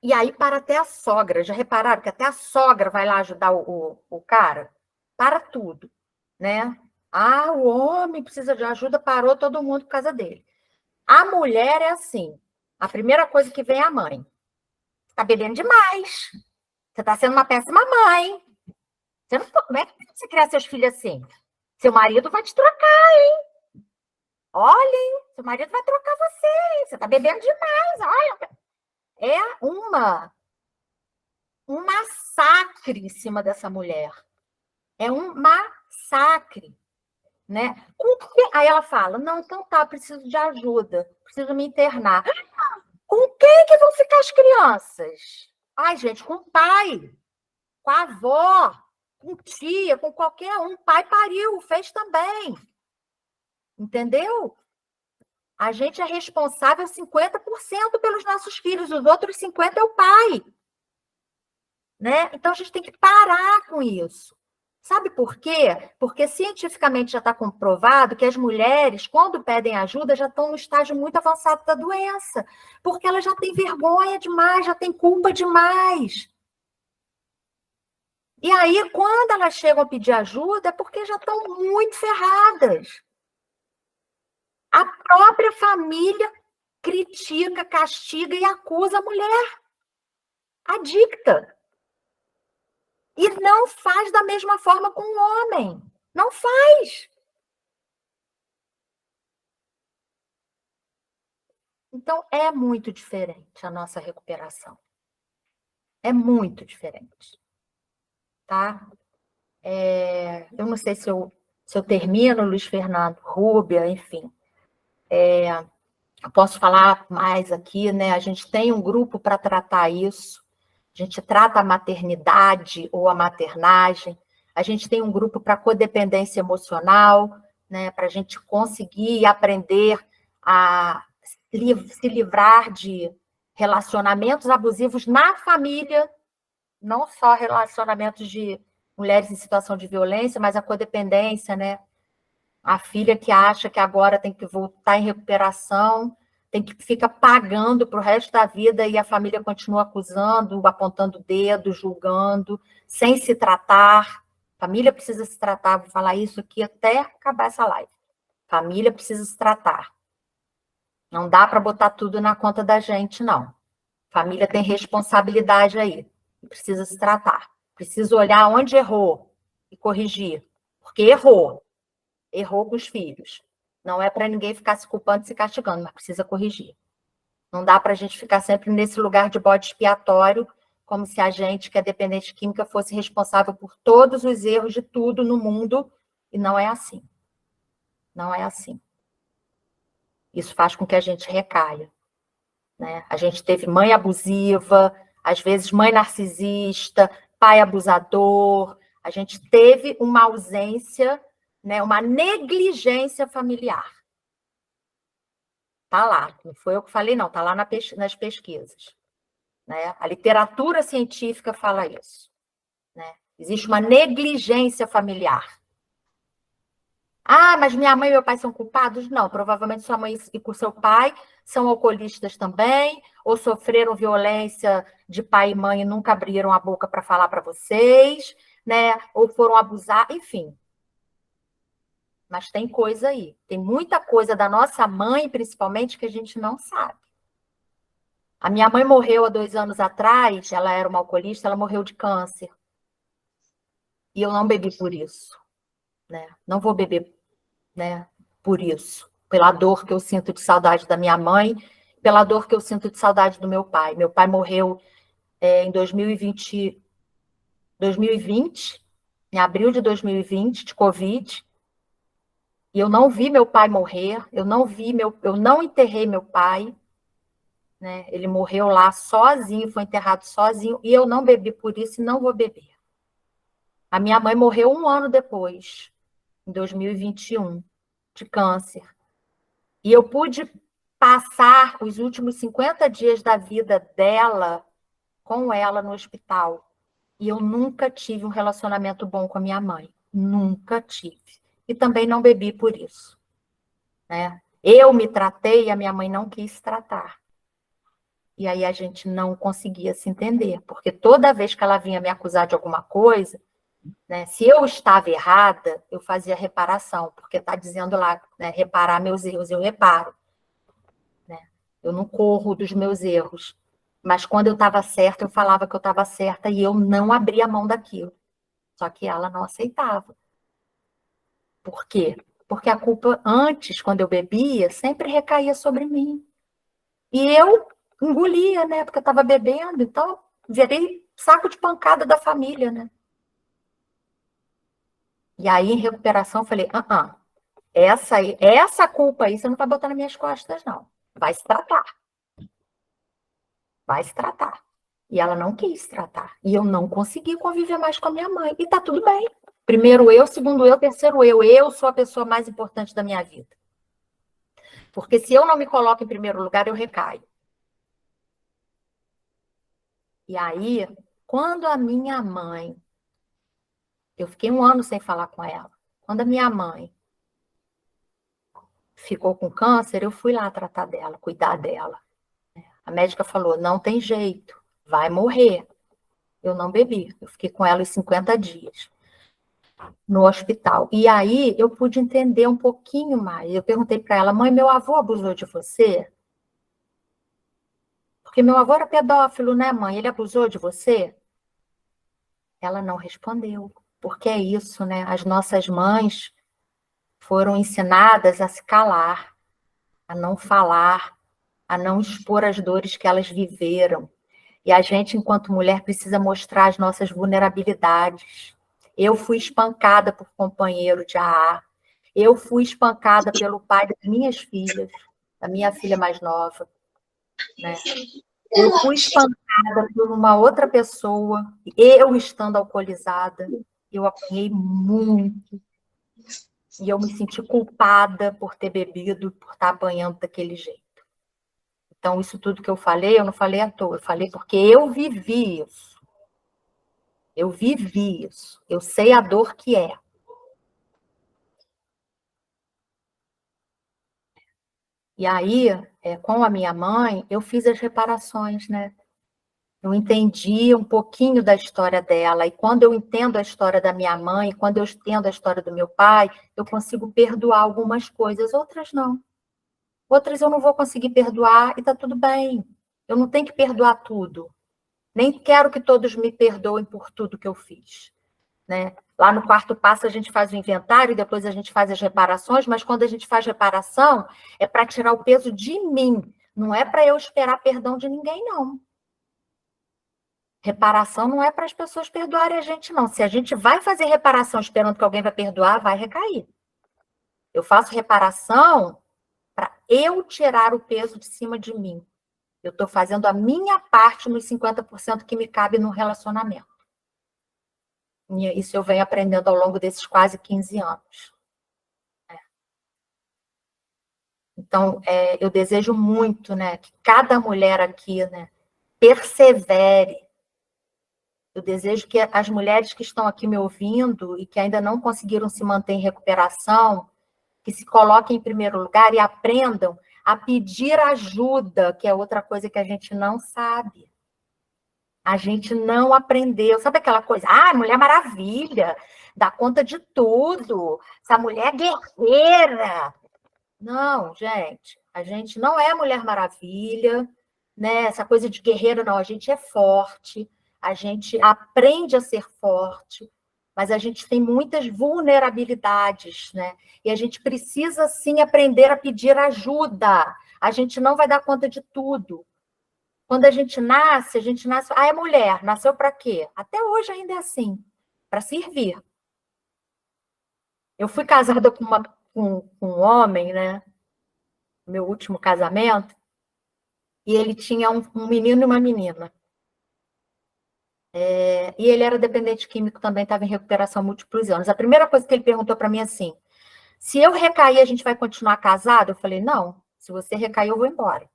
E aí para até a sogra. Já repararam que até a sogra vai lá ajudar o cara? Para tudo, né? Ah, o homem precisa de ajuda, parou todo mundo por causa dele. A mulher é assim, a primeira coisa que vem é a mãe. Está bebendo demais. Você está sendo uma péssima mãe. Você não, como é que você criar seus filhos assim? Seu marido vai te trocar, hein? Olha, hein? Seu marido vai trocar você, hein? Você está bebendo demais, olha. É um massacre em cima dessa mulher. É um massacre, né? Aí ela fala, não, então tá, preciso de ajuda, preciso me internar. Com quem que vão ficar as crianças? Ai, gente, com o pai, com a avó, com tia, com qualquer um. Pai pariu, fez também. Entendeu? A gente é responsável 50% pelos nossos filhos, os outros 50% é o pai. Né? Então, a gente tem que parar com isso. Sabe por quê? Porque cientificamente já está comprovado que as mulheres, quando pedem ajuda, já estão no estágio muito avançado da doença. Porque elas já têm vergonha demais, já têm culpa demais. E aí, quando elas chegam a pedir ajuda, é porque já estão muito ferradas. A própria família critica, castiga e acusa a mulher adicta. E não faz da mesma forma com o homem. Não faz. Então, é muito diferente a nossa recuperação. É muito diferente. Tá? Eu não sei se eu termino, Luiz Fernando, Rúbia, enfim. Eu posso falar mais aqui, né? A gente tem um grupo para tratar isso. A gente trata a maternidade ou a maternagem. A gente tem um grupo para codependência emocional, né? Para a gente conseguir aprender a se livrar de relacionamentos abusivos na família, não só relacionamentos de mulheres em situação de violência, mas a codependência, né? A filha que acha que agora tem que voltar em recuperação, tem que ficar pagando para o resto da vida e a família continua acusando, apontando o dedo, julgando, sem se tratar. A família precisa se tratar, vou falar isso aqui até acabar essa live. A família precisa se tratar. Não dá para botar tudo na conta da gente, não. A família tem responsabilidade aí, precisa se tratar. Preciso olhar onde errou e corrigir. Porque errou. Errou com os filhos. Não é para ninguém ficar se culpando e se castigando, mas precisa corrigir. Não dá para a gente ficar sempre nesse lugar de bode expiatório, como se a gente, que é dependente química, fosse responsável por todos os erros de tudo no mundo, e não é assim. Não é assim. Isso faz com que a gente recaia, né? A gente teve mãe abusiva, às vezes mãe narcisista, pai abusador, a gente teve uma ausência, né, uma negligência familiar. Está lá, não foi eu que falei, não, está lá nas pesquisas. Né? A literatura científica fala isso. Né? Existe uma negligência familiar. Ah, mas minha mãe e meu pai são culpados? Não, provavelmente sua mãe e o seu pai são alcoolistas também, ou sofreram violência de pai e mãe e nunca abriram a boca para falar para vocês, né? Ou foram abusar, enfim. Mas tem coisa aí. Tem muita coisa da nossa mãe, principalmente, que a gente não sabe. A minha mãe morreu há 2 anos atrás, ela era uma alcoolista, ela morreu de câncer. E eu não bebi por isso. Né? Não vou beber, né, por isso. Pela dor que eu sinto de saudade da minha mãe, pela dor que eu sinto de saudade do meu pai. Meu pai morreu em 2020, em abril de 2020, de Covid. E eu não vi meu pai morrer, eu não enterrei meu pai, né? Ele morreu lá sozinho, foi enterrado sozinho, e eu não bebi por isso e não vou beber. A minha mãe morreu 1 ano depois, em 2021, de câncer. E eu pude passar os últimos 50 dias da vida dela com ela no hospital. E eu nunca tive um relacionamento bom com a minha mãe. Nunca tive. E também não bebi por isso. Né? Eu me tratei e a minha mãe não quis tratar. E aí a gente não conseguia se entender, porque toda vez que ela vinha me acusar de alguma coisa, né, se eu estava errada, eu fazia reparação, porque está dizendo lá, né, reparar meus erros, eu reparo. Né? Eu não corro dos meus erros. Mas quando eu estava certa, eu falava que eu estava certa e eu não abria mão daquilo. Só que ela não aceitava. Por quê? Porque a culpa antes, quando eu bebia, sempre recaía sobre mim. E eu engolia, né? Porque eu estava bebendo, então virei saco de pancada da família, né? E aí, em recuperação, eu falei, essa culpa aí você não vai botar nas minhas costas, não. Vai se tratar. Vai se tratar. E ela não quis tratar. E eu não consegui conviver mais com a minha mãe. E tá tudo bem. Primeiro eu, segundo eu, terceiro eu. Eu sou a pessoa mais importante da minha vida. Porque se eu não me coloco em primeiro lugar, eu recaio. E aí, quando a minha mãe... Eu fiquei 1 ano sem falar com ela. Quando a minha mãe ficou com câncer, eu fui lá tratar dela, cuidar dela. A médica falou, não tem jeito, vai morrer. Eu não bebi. Eu fiquei com ela os 50 dias no hospital. E aí eu pude entender um pouquinho mais. Eu perguntei para ela, mãe, meu avô abusou de você? Porque meu avô era pedófilo, né, mãe? Ele abusou de você? Ela não respondeu. Porque é isso, né? As nossas mães foram ensinadas a se calar, a não falar, a não expor as dores que elas viveram. E a gente, enquanto mulher, precisa mostrar as nossas vulnerabilidades. Eu fui espancada por companheiro de AA. Eu fui espancada pelo pai das minhas filhas, da minha filha mais nova. Né? Eu fui espancada por uma outra pessoa, eu estando alcoolizada. Eu apanhei muito. E eu me senti culpada por ter bebido, por estar apanhando daquele jeito. Então, isso tudo que eu falei, eu não falei à toa. Eu falei porque eu vivi isso. Eu vivi isso. Eu sei a dor que é. E aí, com a minha mãe, eu fiz as reparações, né? Eu entendi um pouquinho da história dela. E quando eu entendo a história da minha mãe, quando eu entendo a história do meu pai, eu consigo perdoar algumas coisas, outras não. Outras eu não vou conseguir perdoar e tá tudo bem. Eu não tenho que perdoar tudo. Nem quero que todos me perdoem por tudo que eu fiz, né? Lá no quarto passo a gente faz o inventário, depois a gente faz as reparações, mas quando a gente faz reparação, é para tirar o peso de mim, não é para eu esperar perdão de ninguém, não. Reparação não é para as pessoas perdoarem a gente, não. Se a gente vai fazer reparação esperando que alguém vai perdoar, vai recair. Eu faço reparação para eu tirar o peso de cima de mim. Eu estou fazendo a minha parte nos 50% que me cabe no relacionamento. E isso eu venho aprendendo ao longo desses quase 15 anos. Então, eu desejo muito, né, que cada mulher aqui, né, persevere. Eu desejo que as mulheres que estão aqui me ouvindo e que ainda não conseguiram se manter em recuperação, que se coloquem em primeiro lugar e aprendam a pedir ajuda, que é outra coisa que a gente não sabe. A gente não aprendeu. Sabe aquela coisa? Ah, Mulher Maravilha, dá conta de tudo. Essa mulher guerreira. Não, gente, a gente não é Mulher Maravilha, né? Essa coisa de guerreiro, não. A gente é forte, a gente aprende a ser forte, mas a gente tem muitas vulnerabilidades, né? E a gente precisa, sim, aprender a pedir ajuda. A gente não vai dar conta de tudo. Quando a gente nasce, ah, é mulher, nasceu para quê? Até hoje ainda é assim, para servir. Eu fui casada com um homem, né? Meu último casamento, e ele tinha um menino e uma menina. E ele era dependente químico também, estava em recuperação há múltiplos anos. A primeira coisa que ele perguntou para mim é assim, se eu recair, a gente vai continuar casado? Eu falei, não, se você recair, eu vou embora.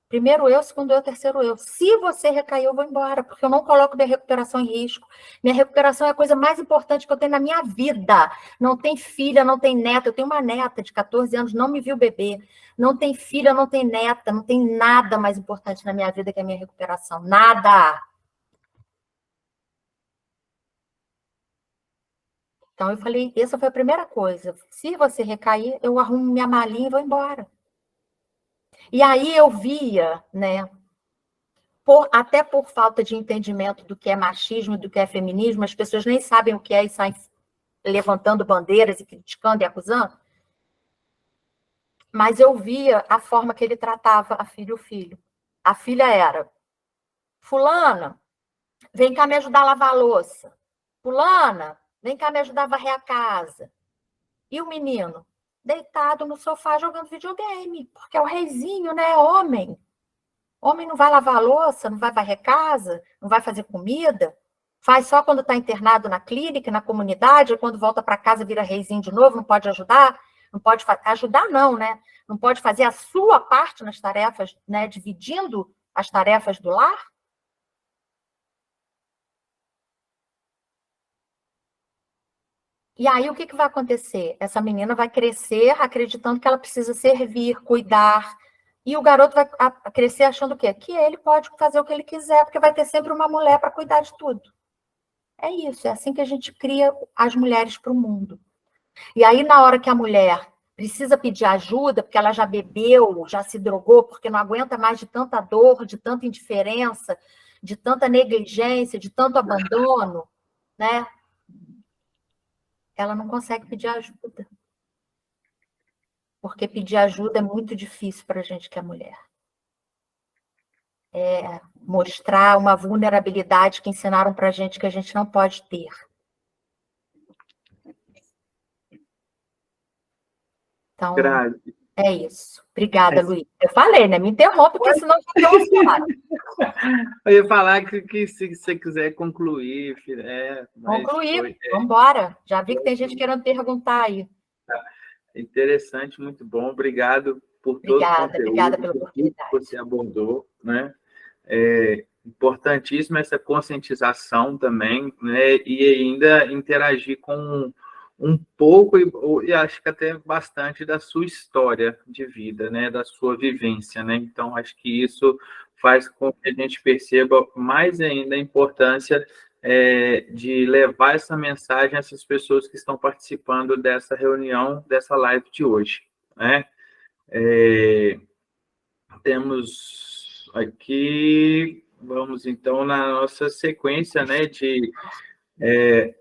Primeiro eu, segundo eu, terceiro eu. Se você recair, eu vou embora, porque eu não coloco minha recuperação em risco. Minha recuperação é a coisa mais importante que eu tenho na minha vida. Não tem filha, não tem neta. Eu tenho uma neta de 14 anos, não me viu bebê. Não tem filha, não tem neta. Não tem nada mais importante na minha vida que a minha recuperação. Nada. Então, eu falei, essa foi a primeira coisa. Se você recair, eu arrumo minha malinha e vou embora. E aí eu via, né, até por falta de entendimento do que é machismo e do que é feminismo, as pessoas nem sabem o que é e saem levantando bandeiras e criticando e acusando. Mas eu via a forma que ele tratava a filha e o filho. A filha era, fulana, vem cá me ajudar a lavar a louça. Fulana, vem cá me ajudar a varrer a casa. E o menino, deitado no sofá jogando videogame, porque é o reizinho, né? Homem. Homem não vai lavar a louça, não vai varrer casa, não vai fazer comida, faz só quando está internado na clínica, na comunidade, e quando volta para casa vira reizinho de novo, não pode ajudar, não pode ajudar não, né? Não pode fazer a sua parte nas tarefas, né? Dividindo as tarefas do lar. E aí o que vai acontecer? Essa menina vai crescer acreditando que ela precisa servir, cuidar, e o garoto vai crescer achando o quê? Que ele pode fazer o que ele quiser, porque vai ter sempre uma mulher para cuidar de tudo. É isso, é assim que a gente cria as mulheres para o mundo. E aí, na hora que a mulher precisa pedir ajuda, porque ela já bebeu, já se drogou, porque não aguenta mais de tanta dor, de tanta indiferença, de tanta negligência, de tanto abandono, né? Ela não consegue pedir ajuda. Porque pedir ajuda é muito difícil para a gente que é mulher. É mostrar uma vulnerabilidade que ensinaram para a gente não pode ter. Então, é isso. Obrigada, Luiz. Eu falei, né? Me interrompe, porque senão eu vou falar. Eu ia falar que se você quiser concluir, concluir, vamos embora. Já vi que tem gente querendo perguntar aí. Interessante, muito bom. Obrigado por todo o conteúdo. Obrigada pela oportunidade. Que você abordou, né? É importantíssima essa conscientização também, né? E ainda interagir com um pouco, e acho que até bastante da sua história de vida, né? Da sua vivência, né? Então, acho que isso faz com que a gente perceba mais ainda a importância de levar essa mensagem a essas pessoas que estão participando dessa reunião, dessa live de hoje, né? Temos aqui Vamos, então, na nossa sequência, né, de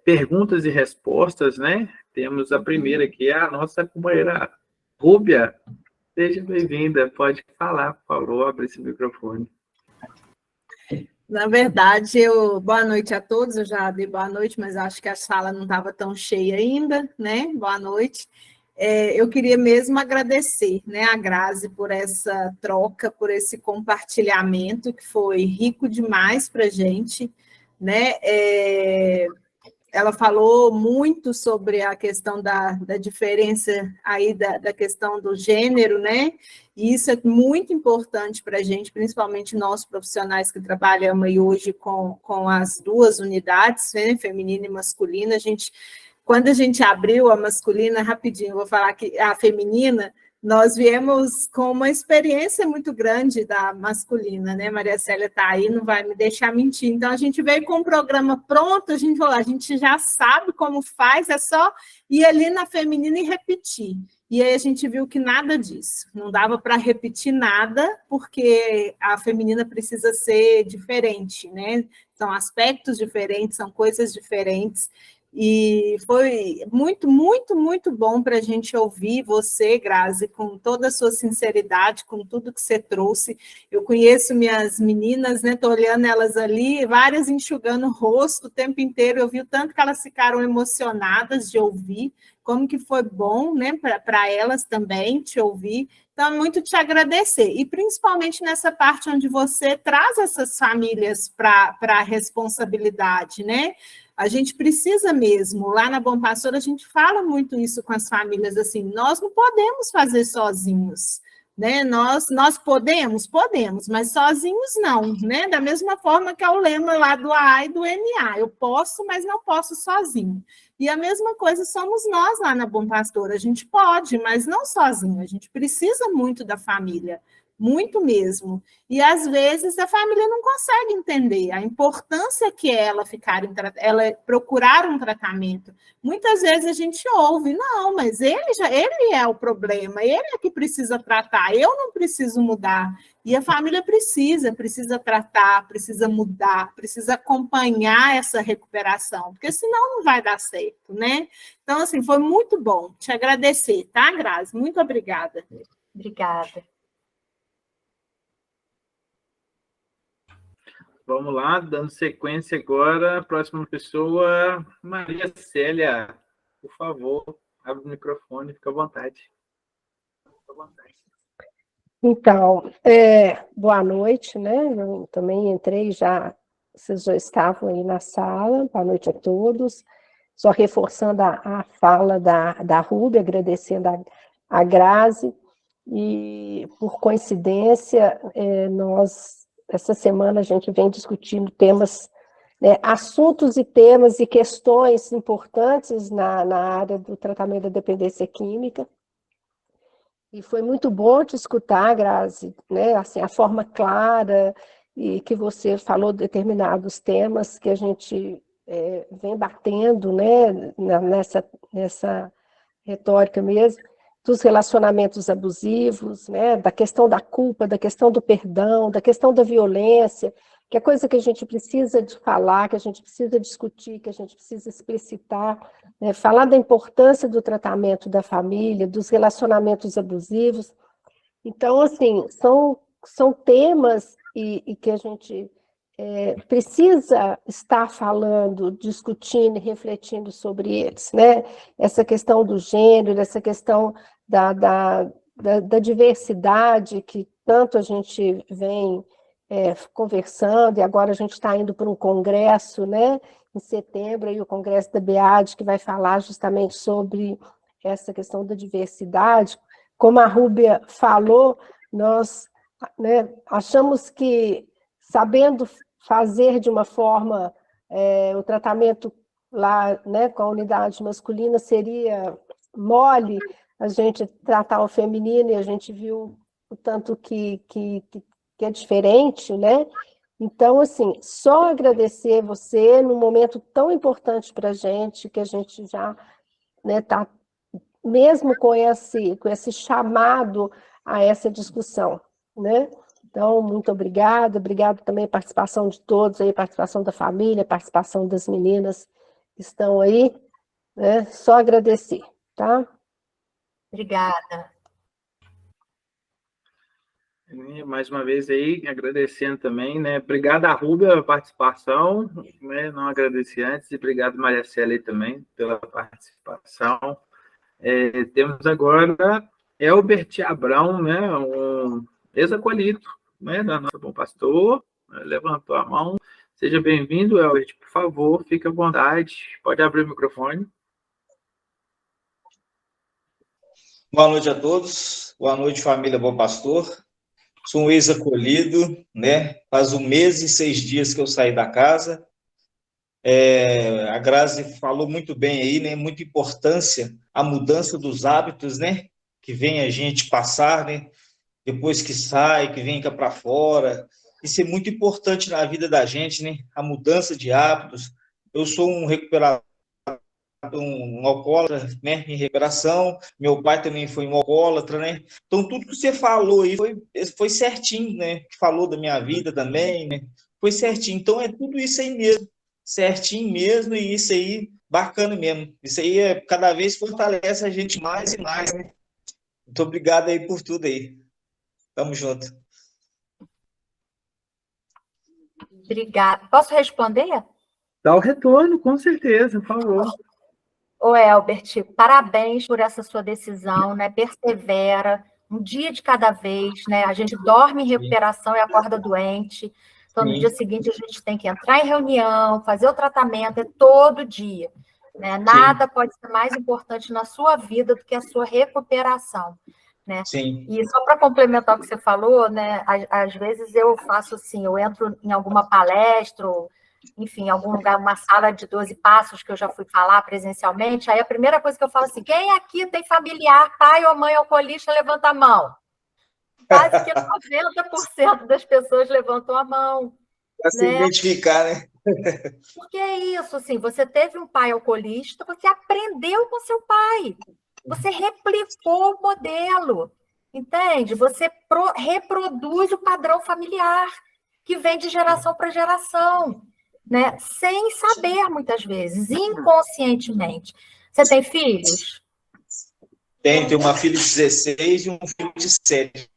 perguntas e respostas, né? Temos a primeira aqui, a nossa companheira Rúbia. Seja bem-vinda, pode falar, por favor, abre esse microfone. Na verdade, boa noite a todos, eu já dei boa noite, mas acho que a sala não estava tão cheia ainda, né? Boa noite. Eu queria mesmo agradecer, né, a Grazi por essa troca, por esse compartilhamento, que foi rico demais para a gente, né? Ela falou muito sobre a questão da diferença aí da questão do gênero, né? E isso é muito importante para a gente, principalmente nós profissionais que trabalhamos aí hoje com as duas unidades, né? Feminina e masculina. Quando a gente abriu a masculina, rapidinho, vou falar que a feminina, nós viemos com uma experiência muito grande da masculina, né? Maria Célia está aí, não vai me deixar mentir. Então, a gente veio com um programa pronto, a gente falou, a gente já sabe como faz, é só ir ali na feminina e repetir. E aí a gente viu que nada disso, não dava para repetir nada, porque a feminina precisa ser diferente, né? São aspectos diferentes, são coisas diferentes. E foi muito, muito, muito bom para a gente ouvir você, Grazi, com toda a sua sinceridade, com tudo que você trouxe. Eu conheço minhas meninas, né? Estou olhando elas ali, várias enxugando o rosto o tempo inteiro. Eu vi o tanto que elas ficaram emocionadas de ouvir, como que foi bom, né, para elas também te ouvir. Então, muito te agradecer. E principalmente nessa parte onde você traz essas famílias para a responsabilidade, né? A gente precisa mesmo, lá na Bom Pastor, a gente fala muito isso com as famílias, assim, nós não podemos fazer sozinhos, né? Nós podemos, mas sozinhos não, né? Da mesma forma que é o lema lá do AA e do NA, eu posso, mas não posso sozinho. E a mesma coisa somos nós lá na Bom Pastor, a gente pode, mas não sozinho, a gente precisa muito da família, muito mesmo. E, às vezes, a família não consegue entender a importância que é ela procurar um tratamento. Muitas vezes a gente ouve, não, mas ele é o problema, ele é que precisa tratar, eu não preciso mudar. E a família precisa tratar, precisa mudar, precisa acompanhar essa recuperação, porque senão não vai dar certo, né? Então, assim, foi muito bom te agradecer, tá, Grazi? Muito obrigada. Obrigada. Vamos lá, dando sequência agora, próxima pessoa, Maria Célia, por favor, abre o microfone, fica à vontade. Então, boa noite, né? Eu também entrei já, vocês já estavam aí na sala, boa noite a todos. Só reforçando a fala da Rúbia, agradecendo a Grazi, e por coincidência, essa semana a gente vem discutindo temas, né, assuntos e temas e questões importantes na área do tratamento da dependência química. E foi muito bom te escutar, Grazi, né, assim, a forma clara e que você falou de determinados temas que a gente vem batendo, né, nessa retórica mesmo, dos relacionamentos abusivos, né, da questão da culpa, da questão do perdão, da questão da violência, que é coisa que a gente precisa de falar, que a gente precisa discutir, que a gente precisa explicitar, né, falar da importância do tratamento da família, dos relacionamentos abusivos. Então, assim, são temas e que a gente precisa estar falando, discutindo e refletindo sobre eles, né? Essa questão do gênero, essa questão da diversidade que tanto a gente vem conversando, e agora a gente está indo para um congresso, né, em setembro, aí o congresso da BEAD, que vai falar justamente sobre essa questão da diversidade. Como a Rúbia falou, nós, né, achamos que, sabendo fazer de uma forma o tratamento lá, né, com a unidade masculina, seria mole a gente tratar o feminino, e a gente viu o tanto que é diferente, né? Então, assim, só agradecer você num momento tão importante para a gente, que a gente já, né, tá mesmo com esse chamado a essa discussão, né? Então, muito obrigada, obrigado também a participação de todos aí, participação da família, participação das meninas que estão aí, né? Só agradecer, tá? Obrigada. E mais uma vez aí, agradecendo também, né? Obrigado a Rúbia pela participação, né? Não agradeci antes, e obrigado, Maria Célia, também, pela participação. Temos agora Elbert Abrão, né? Um ex-acolhido, né? Da nossa Bom Pastor, né, levantou a mão. Seja bem-vindo, Elbert, por favor, fique à vontade. Pode abrir o microfone. Boa noite a todos. Boa noite, família Bom Pastor. Sou um ex-acolhido, né? Faz 1 mês e 6 dias que eu saí da casa. A Grazi falou muito bem aí, né? Muita importância a mudança dos hábitos, né? Que vem a gente passar, né? Depois que sai, que vem cá para fora. Isso é muito importante na vida da gente, né? A mudança de hábitos. Eu sou um recuperador, um alcoólatra, né, em recuperação. Meu pai também foi um alcoólatra, né? Então, tudo que você falou aí foi certinho, né? Que falou da minha vida também, né? Foi certinho. Então, é tudo isso aí mesmo. Certinho mesmo, e isso aí, bacana mesmo. Isso aí cada vez fortalece a gente mais e mais, né? Muito obrigado aí por tudo aí. Tamo junto. Obrigada. Posso responder? Dá o retorno, com certeza, por favor. Ô, Elbert, parabéns por essa sua decisão, né? Persevera, um dia de cada vez, né? A gente dorme em recuperação e acorda doente. Então, no dia seguinte, a gente tem que entrar em reunião, fazer o tratamento, é todo dia. Né? Nada pode ser mais importante na sua vida do que a sua recuperação. Né? Sim. E só para complementar o que você falou, né? Às vezes eu faço assim, eu entro em alguma palestra, ou, enfim, em algum lugar, uma sala de 12 passos que eu já fui falar presencialmente, aí a primeira coisa que eu falo assim, quem aqui tem familiar, pai ou mãe alcoolista, levanta a mão. Quase que 90% das pessoas levantam a mão. Para se identificar, né? Porque é isso, assim, você teve um pai alcoolista, você aprendeu com seu pai. Você replicou o modelo, entende? Você reproduz o padrão familiar que vem de geração para geração, né? Sem saber, muitas vezes, inconscientemente. Você tem filhos? Tenho uma filha de 16 e um filho de 7.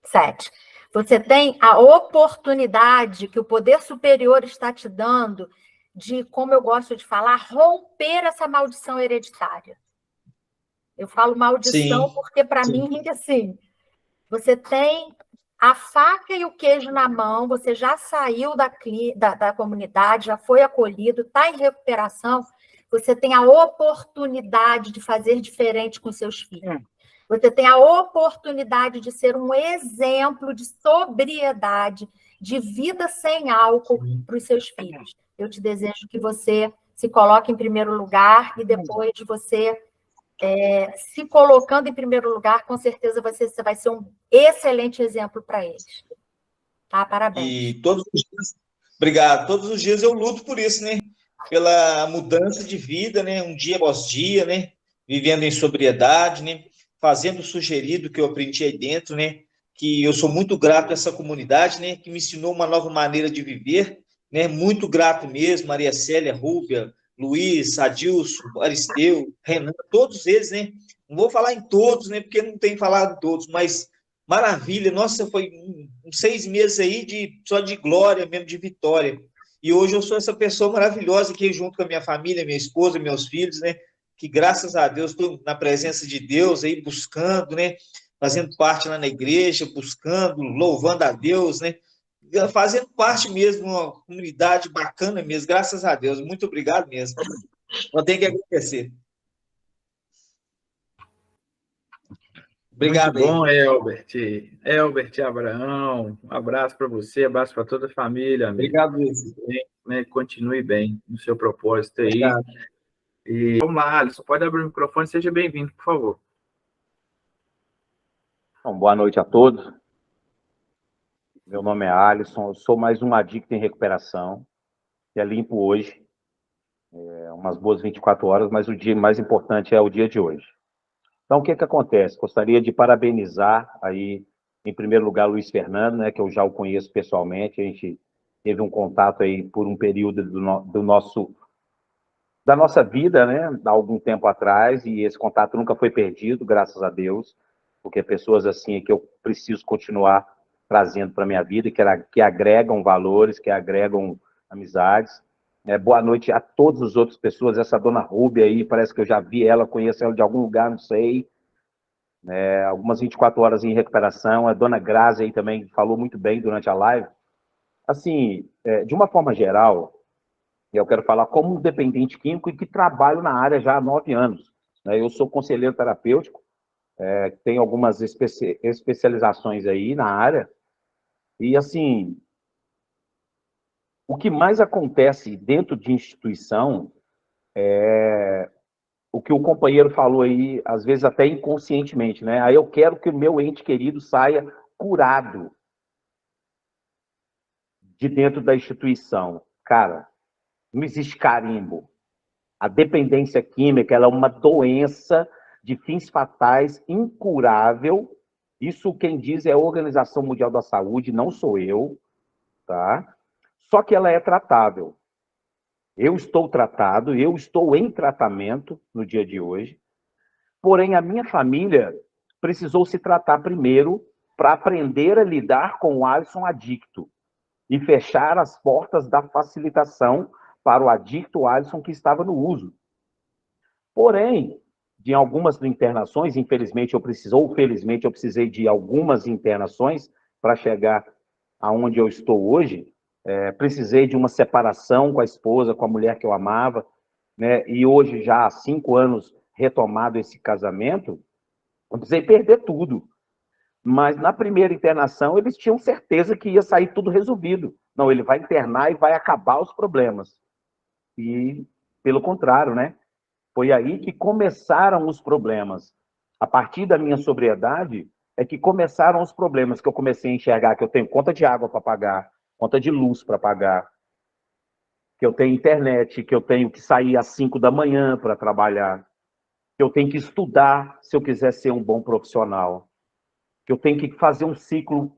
7. Você tem a oportunidade que o poder superior está te dando de, como eu gosto de falar, romper essa maldição hereditária. Eu falo maldição porque, para mim, assim, você tem a faca e o queijo na mão, você já saiu da comunidade, já foi acolhido, está em recuperação, você tem a oportunidade de fazer diferente com seus filhos. Você tem a oportunidade de ser um exemplo de sobriedade, de vida sem álcool para os seus filhos. Eu te desejo que você se coloque em primeiro lugar e depois de você se colocando em primeiro lugar, com certeza você vai ser um excelente exemplo para eles. Tá? Parabéns. E todos os dias, obrigado, todos os dias eu luto por isso, né? Pela mudança de vida, né? Um dia após dia, né? Vivendo em sobriedade, né? Fazendo o sugerido que eu aprendi aí dentro, né? Que eu sou muito grato a essa comunidade, né? Que me ensinou uma nova maneira de viver, né? Muito grato mesmo, Maria Célia, Rúbia, Luiz, Adilson, Aristeu, Renan, todos eles, né? Não vou falar em todos, né? Porque não tem falado em todos, mas maravilha, nossa, foi uns 6 meses aí só de glória mesmo, de vitória. E hoje eu sou essa pessoa maravilhosa aqui junto com a minha família, minha esposa, meus filhos, né? Que graças a Deus estou na presença de Deus aí, buscando, né? Fazendo parte lá na igreja, buscando, louvando a Deus, né? Fazendo parte mesmo, uma comunidade bacana mesmo, graças a Deus. Muito obrigado mesmo. Eu tenho que agradecer. Obrigado. Muito bom, Elbert. Elbert Abraão, um abraço para você, abraço para toda a família. Amigo. Obrigado, Luiz. Né? Continue bem no seu propósito aí. Obrigado. E vamos lá, Alisson, pode abrir o microfone, seja bem-vindo, por favor. Bom, boa noite a todos. Meu nome é Alisson, eu sou mais um adicto em recuperação, que é limpo hoje, umas boas 24 horas, mas o dia mais importante é o dia de hoje. Então, o que acontece? Gostaria de parabenizar aí, em primeiro lugar, Luiz Fernando, né, que eu já o conheço pessoalmente, a gente teve um contato aí por um período da nossa vida, né, há algum tempo atrás, e esse contato nunca foi perdido, graças a Deus, porque pessoas assim é que eu preciso continuar trazendo para a minha vida, que agregam valores, que agregam amizades. Boa noite a todas as outras pessoas, essa dona Rúbia aí, parece que eu já vi ela, conheço ela de algum lugar, não sei. Algumas 24 horas em recuperação, a dona Grazi aí também falou muito bem durante a live. Assim, de uma forma geral, eu quero falar como um dependente químico e que trabalho na área já há 9 anos. Eu sou conselheiro terapêutico, tenho algumas especializações aí na área, e assim, o que mais acontece dentro de instituição é o que o companheiro falou aí, às vezes até inconscientemente, né? Aí eu quero que o meu ente querido saia curado de dentro da instituição. Cara, não existe carimbo. A dependência química, ela é uma doença de fins fatais incurável. Isso quem diz é a Organização Mundial da Saúde, não sou eu, tá? Só que ela é tratável. Eu estou tratado, eu estou em tratamento no dia de hoje. Porém, a minha família precisou se tratar primeiro para aprender a lidar com o Alisson adicto e fechar as portas da facilitação para o adicto Alisson que estava no uso. Porém, de algumas internações, infelizmente ou felizmente eu precisei de algumas internações para chegar aonde eu estou hoje. Precisei de uma separação com a esposa, com a mulher que eu amava, né? E hoje, já há 5 anos retomado esse casamento, eu precisei perder tudo. Mas na primeira internação, eles tinham certeza que ia sair tudo resolvido. Não, ele vai internar e vai acabar os problemas. E, pelo contrário, né? Foi aí que começaram os problemas. A partir da minha sobriedade, é que começaram os problemas, que eu comecei a enxergar que eu tenho conta de água para pagar, conta de luz para pagar, que eu tenho internet, que eu tenho que sair às 5 da manhã para trabalhar, que eu tenho que estudar se eu quiser ser um bom profissional, que eu tenho que fazer um ciclo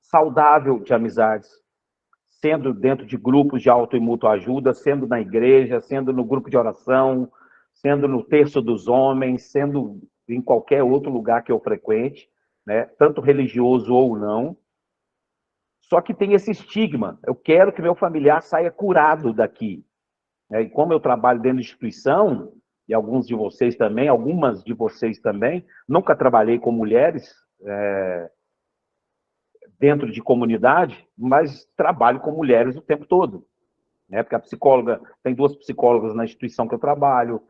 saudável de amizades, sendo dentro de grupos de auto e mútua ajuda, sendo na igreja, sendo no grupo de oração, sendo no terço dos homens, sendo em qualquer outro lugar que eu frequente, né? Tanto religioso ou não. Só que tem esse estigma. Eu quero que meu familiar saia curado daqui. E como eu trabalho dentro de instituição, e alguns de vocês também, algumas de vocês também, nunca trabalhei com mulheres dentro de comunidade, mas trabalho com mulheres o tempo todo. Porque a psicóloga, tem 2 psicólogas na instituição que eu trabalho,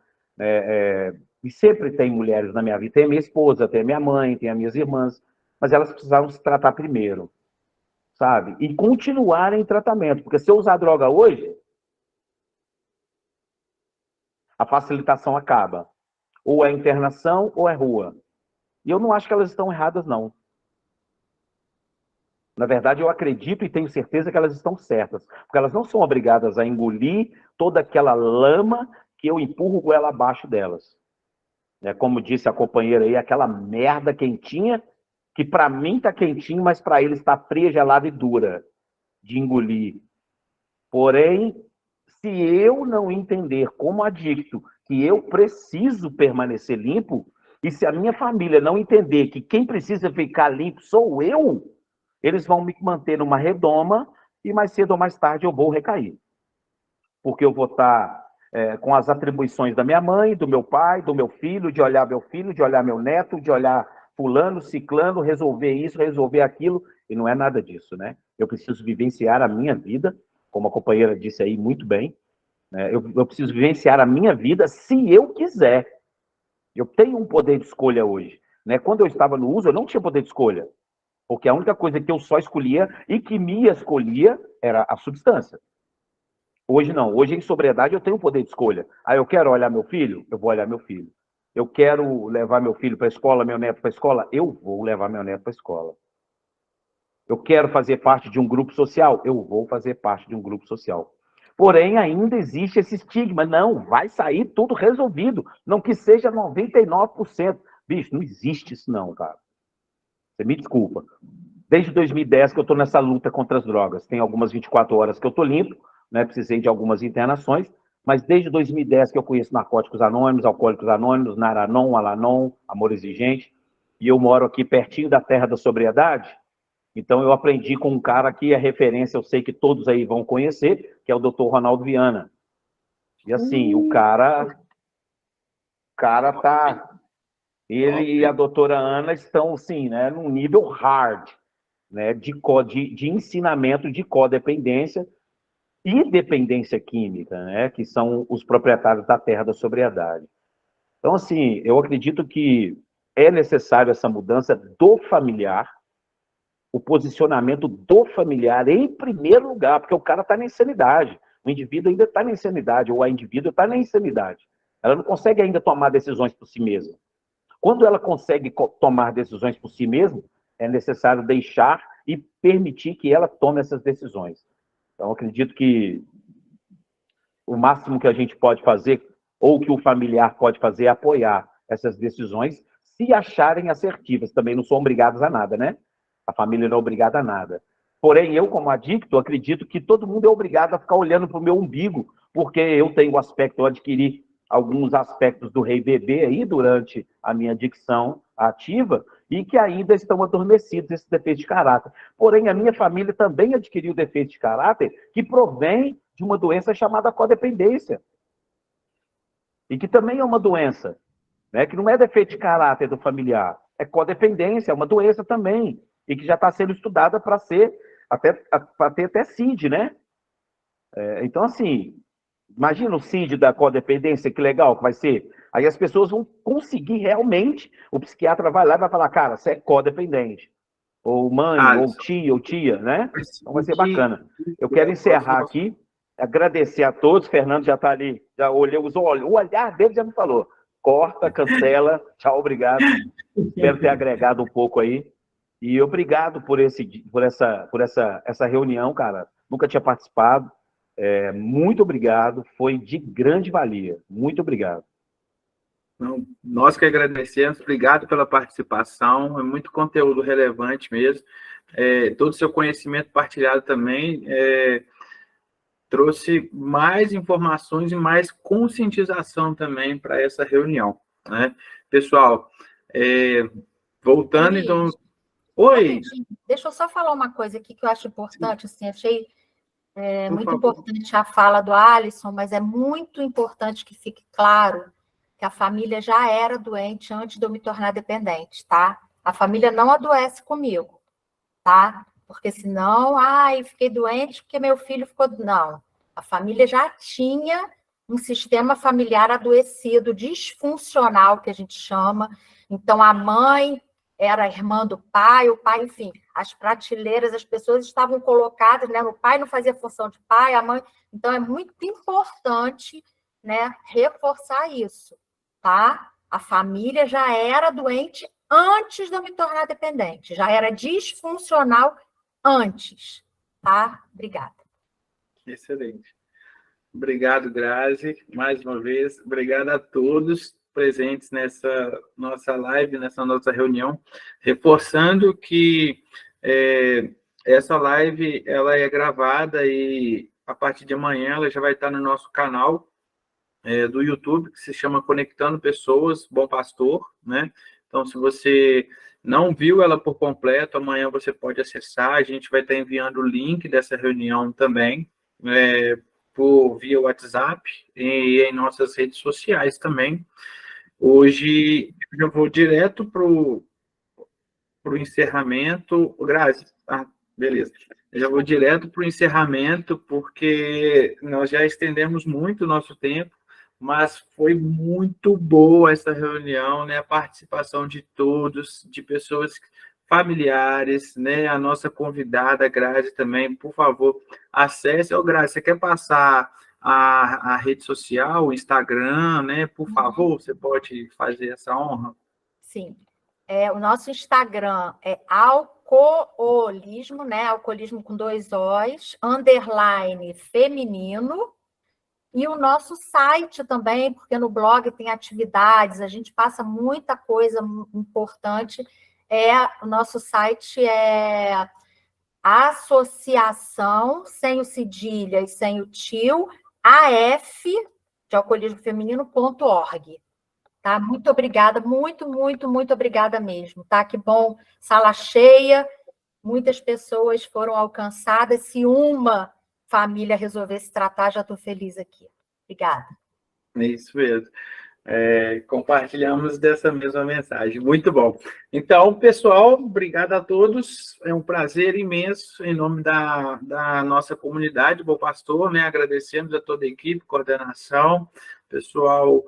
e sempre tem mulheres na minha vida. Tem a minha esposa, tem a minha mãe, tem as minhas irmãs, mas elas precisavam se tratar primeiro, sabe? E continuar em tratamento, porque se eu usar droga hoje, a facilitação acaba. Ou é internação ou é rua. E eu não acho que elas estão erradas, não. Na verdade, eu acredito e tenho certeza que elas estão certas, porque elas não são obrigadas a engolir toda aquela lama que eu empurro goela abaixo delas. Como disse a companheira aí, aquela merda quentinha, que para mim está quentinho, mas para eles está fria, gelada e dura de engolir. Porém, se eu não entender como adicto que eu preciso permanecer limpo, e se a minha família não entender que quem precisa ficar limpo sou eu, eles vão me manter numa redoma e mais cedo ou mais tarde eu vou recair. Porque eu vou estar com as atribuições da minha mãe, do meu pai, do meu filho, de olhar meu filho, de olhar meu neto, de olhar fulano, ciclano, resolver isso, resolver aquilo, e não é nada disso, né? Eu preciso vivenciar a minha vida, como a companheira disse aí muito bem, né? Eu preciso vivenciar a minha vida se eu quiser. Eu tenho um poder de escolha hoje, né? Quando eu estava no uso, eu não tinha poder de escolha, porque a única coisa que eu só escolhia e que me escolhia era a substância. Hoje não. Hoje, em sobriedade, eu tenho poder de escolha. Eu quero olhar meu filho? Eu vou olhar meu filho. Eu quero levar meu filho para a escola, meu neto para a escola? Eu vou levar meu neto para a escola. Eu quero fazer parte de um grupo social? Eu vou fazer parte de um grupo social. Porém, ainda existe esse estigma. Não, vai sair tudo resolvido. Não que seja 99%. Bicho, não existe isso não, cara. Você me desculpa. Desde 2010 que eu estou nessa luta contra as drogas. Tem algumas 24 horas que eu estou limpo, né? Precisei de algumas internações, mas desde 2010 que eu conheço Narcóticos Anônimos, Alcoólicos Anônimos, Naranon, Alanon, Amor Exigente, e eu moro aqui pertinho da terra da sobriedade, então eu aprendi com um cara que é referência, eu sei que todos aí vão conhecer, que é o Dr. Ronaldo Viana. E assim, o cara tá... Ele e a doutora Ana estão, assim, né, num nível hard, né, de ensinamento de codependência e dependência química, né, que são os proprietários da terra da sobriedade. Então, assim, eu acredito que é necessário essa mudança do familiar, o posicionamento do familiar em primeiro lugar, porque o cara está na insanidade, o indivíduo ainda está na insanidade, ou a indivídua está na insanidade. Ela não consegue ainda tomar decisões por si mesma. Quando ela consegue tomar decisões por si mesma, é necessário deixar e permitir que ela tome essas decisões. Então, acredito que o máximo que a gente pode fazer, ou que o familiar pode fazer, é apoiar essas decisões, se acharem assertivas. Também não são obrigados a nada, né? A família não é obrigada a nada. Porém, eu, como adicto, acredito que todo mundo é obrigado a ficar olhando para o meu umbigo, porque eu tenho o aspecto, eu adquiri alguns aspectos do rei bebê aí durante a minha adicção ativa e que ainda estão adormecidos esses defeitos de caráter. Porém, a minha família também adquiriu defeitos de caráter que provém de uma doença chamada codependência. E que também é uma doença, né? Que não é defeito de caráter do familiar, é codependência, é uma doença também, e que já está sendo estudada para ter até CID, né? Então, assim, imagina o CID da codependência, que legal que vai ser. Aí as pessoas vão conseguir realmente, o psiquiatra vai lá e vai falar, cara, você é codependente. Ou mãe, ou tia, né? Então vai ser bacana. Eu quero encerrar aqui, agradecer a todos, Fernando já está ali, já olhou os olhos, o olhar dele já me falou. Corta, cancela, tchau, obrigado. Espero ter agregado um pouco aí. E obrigado por essa reunião, cara. Nunca tinha participado. Muito obrigado, foi de grande valia. Muito obrigado. Não, nós que agradecemos, obrigado pela participação, é muito conteúdo relevante mesmo. Todo o seu conhecimento partilhado também trouxe mais informações e mais conscientização também para essa reunião, né? Pessoal, voltando, então... Oi! Deixa eu só falar uma coisa aqui que eu acho importante, assim, achei muito importante a fala do Alisson, mas é muito importante que fique claro que a família já era doente antes de eu me tornar dependente, tá? A família não adoece comigo, tá? Porque senão, fiquei doente porque meu filho ficou... Não, a família já tinha um sistema familiar adoecido, disfuncional, que a gente chama. Então, a mãe era a irmã do pai, o pai, enfim, as prateleiras, as pessoas estavam colocadas, né? O pai não fazia função de pai, a mãe... Então, é muito importante, né, reforçar isso, tá? A família já era doente antes de eu me tornar dependente, já era disfuncional antes, tá? Obrigada. Excelente. Obrigado, Grazi, mais uma vez. Obrigado a todos presentes nessa nossa live, nessa nossa reunião, reforçando que essa live ela é gravada e a partir de amanhã ela já vai estar no nosso canal do YouTube, que se chama Conectando Pessoas, Bom Pastor, né? Então, se você não viu ela por completo, amanhã você pode acessar, a gente vai estar enviando o link dessa reunião também, via WhatsApp e em nossas redes sociais também. Hoje eu vou direto para o encerramento. Grazi, beleza. Eu já vou direto para o encerramento, porque nós já estendemos muito o nosso tempo, mas foi muito boa essa reunião, né? A participação de todos, de pessoas familiares, né? A nossa convidada, Grazi, também, por favor, acesse. Grazi, você quer passar a rede social, o Instagram, né? Por favor, você pode fazer essa honra? Sim. O nosso Instagram é Ao alcoolismo, né? Alcoolismo com 2 Os, _ feminino, e o nosso site também, porque no blog tem atividades, a gente passa muita coisa importante. O nosso site é associação, sem o cedilha e sem o tio, AF, de alcoolismo feminino.org. Tá? Muito obrigada, muito obrigada mesmo, tá? Que bom, sala cheia, muitas pessoas foram alcançadas. Se uma família resolver se tratar, já estou feliz aqui. Obrigada. É isso mesmo. Compartilhamos dessa mesma mensagem. Muito bom. Então, pessoal, obrigado a todos. É um prazer imenso, em nome da nossa comunidade, Bom Pastor, né? Agradecemos a toda a equipe, coordenação, pessoal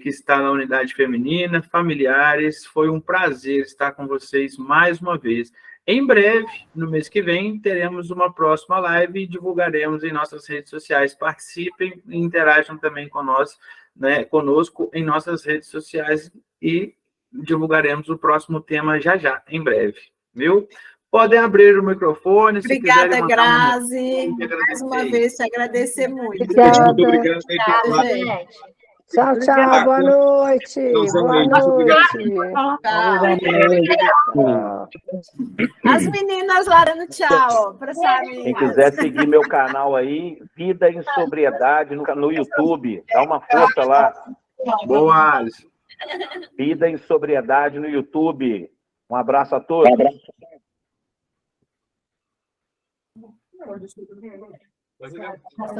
que está na unidade feminina, familiares. Foi um prazer estar com vocês mais uma vez. Em breve, no mês que vem, teremos uma próxima live e divulgaremos em nossas redes sociais. Participem e interajam também conosco em nossas redes sociais e divulgaremos o próximo tema já, em breve. Viu? Podem abrir o microfone. Obrigada, Grazi. Mais uma vez, te agradecer muito. Obrigada. Muito obrigado. Obrigada, gente. Tchau, boa noite. Boa noite. As meninas lá dando tchau, para saber. Quem quiser seguir meu canal aí, Vida em Sobriedade, no YouTube, dá uma força lá. Boa, Alisson. Vida em Sobriedade no YouTube. Um abraço a todos.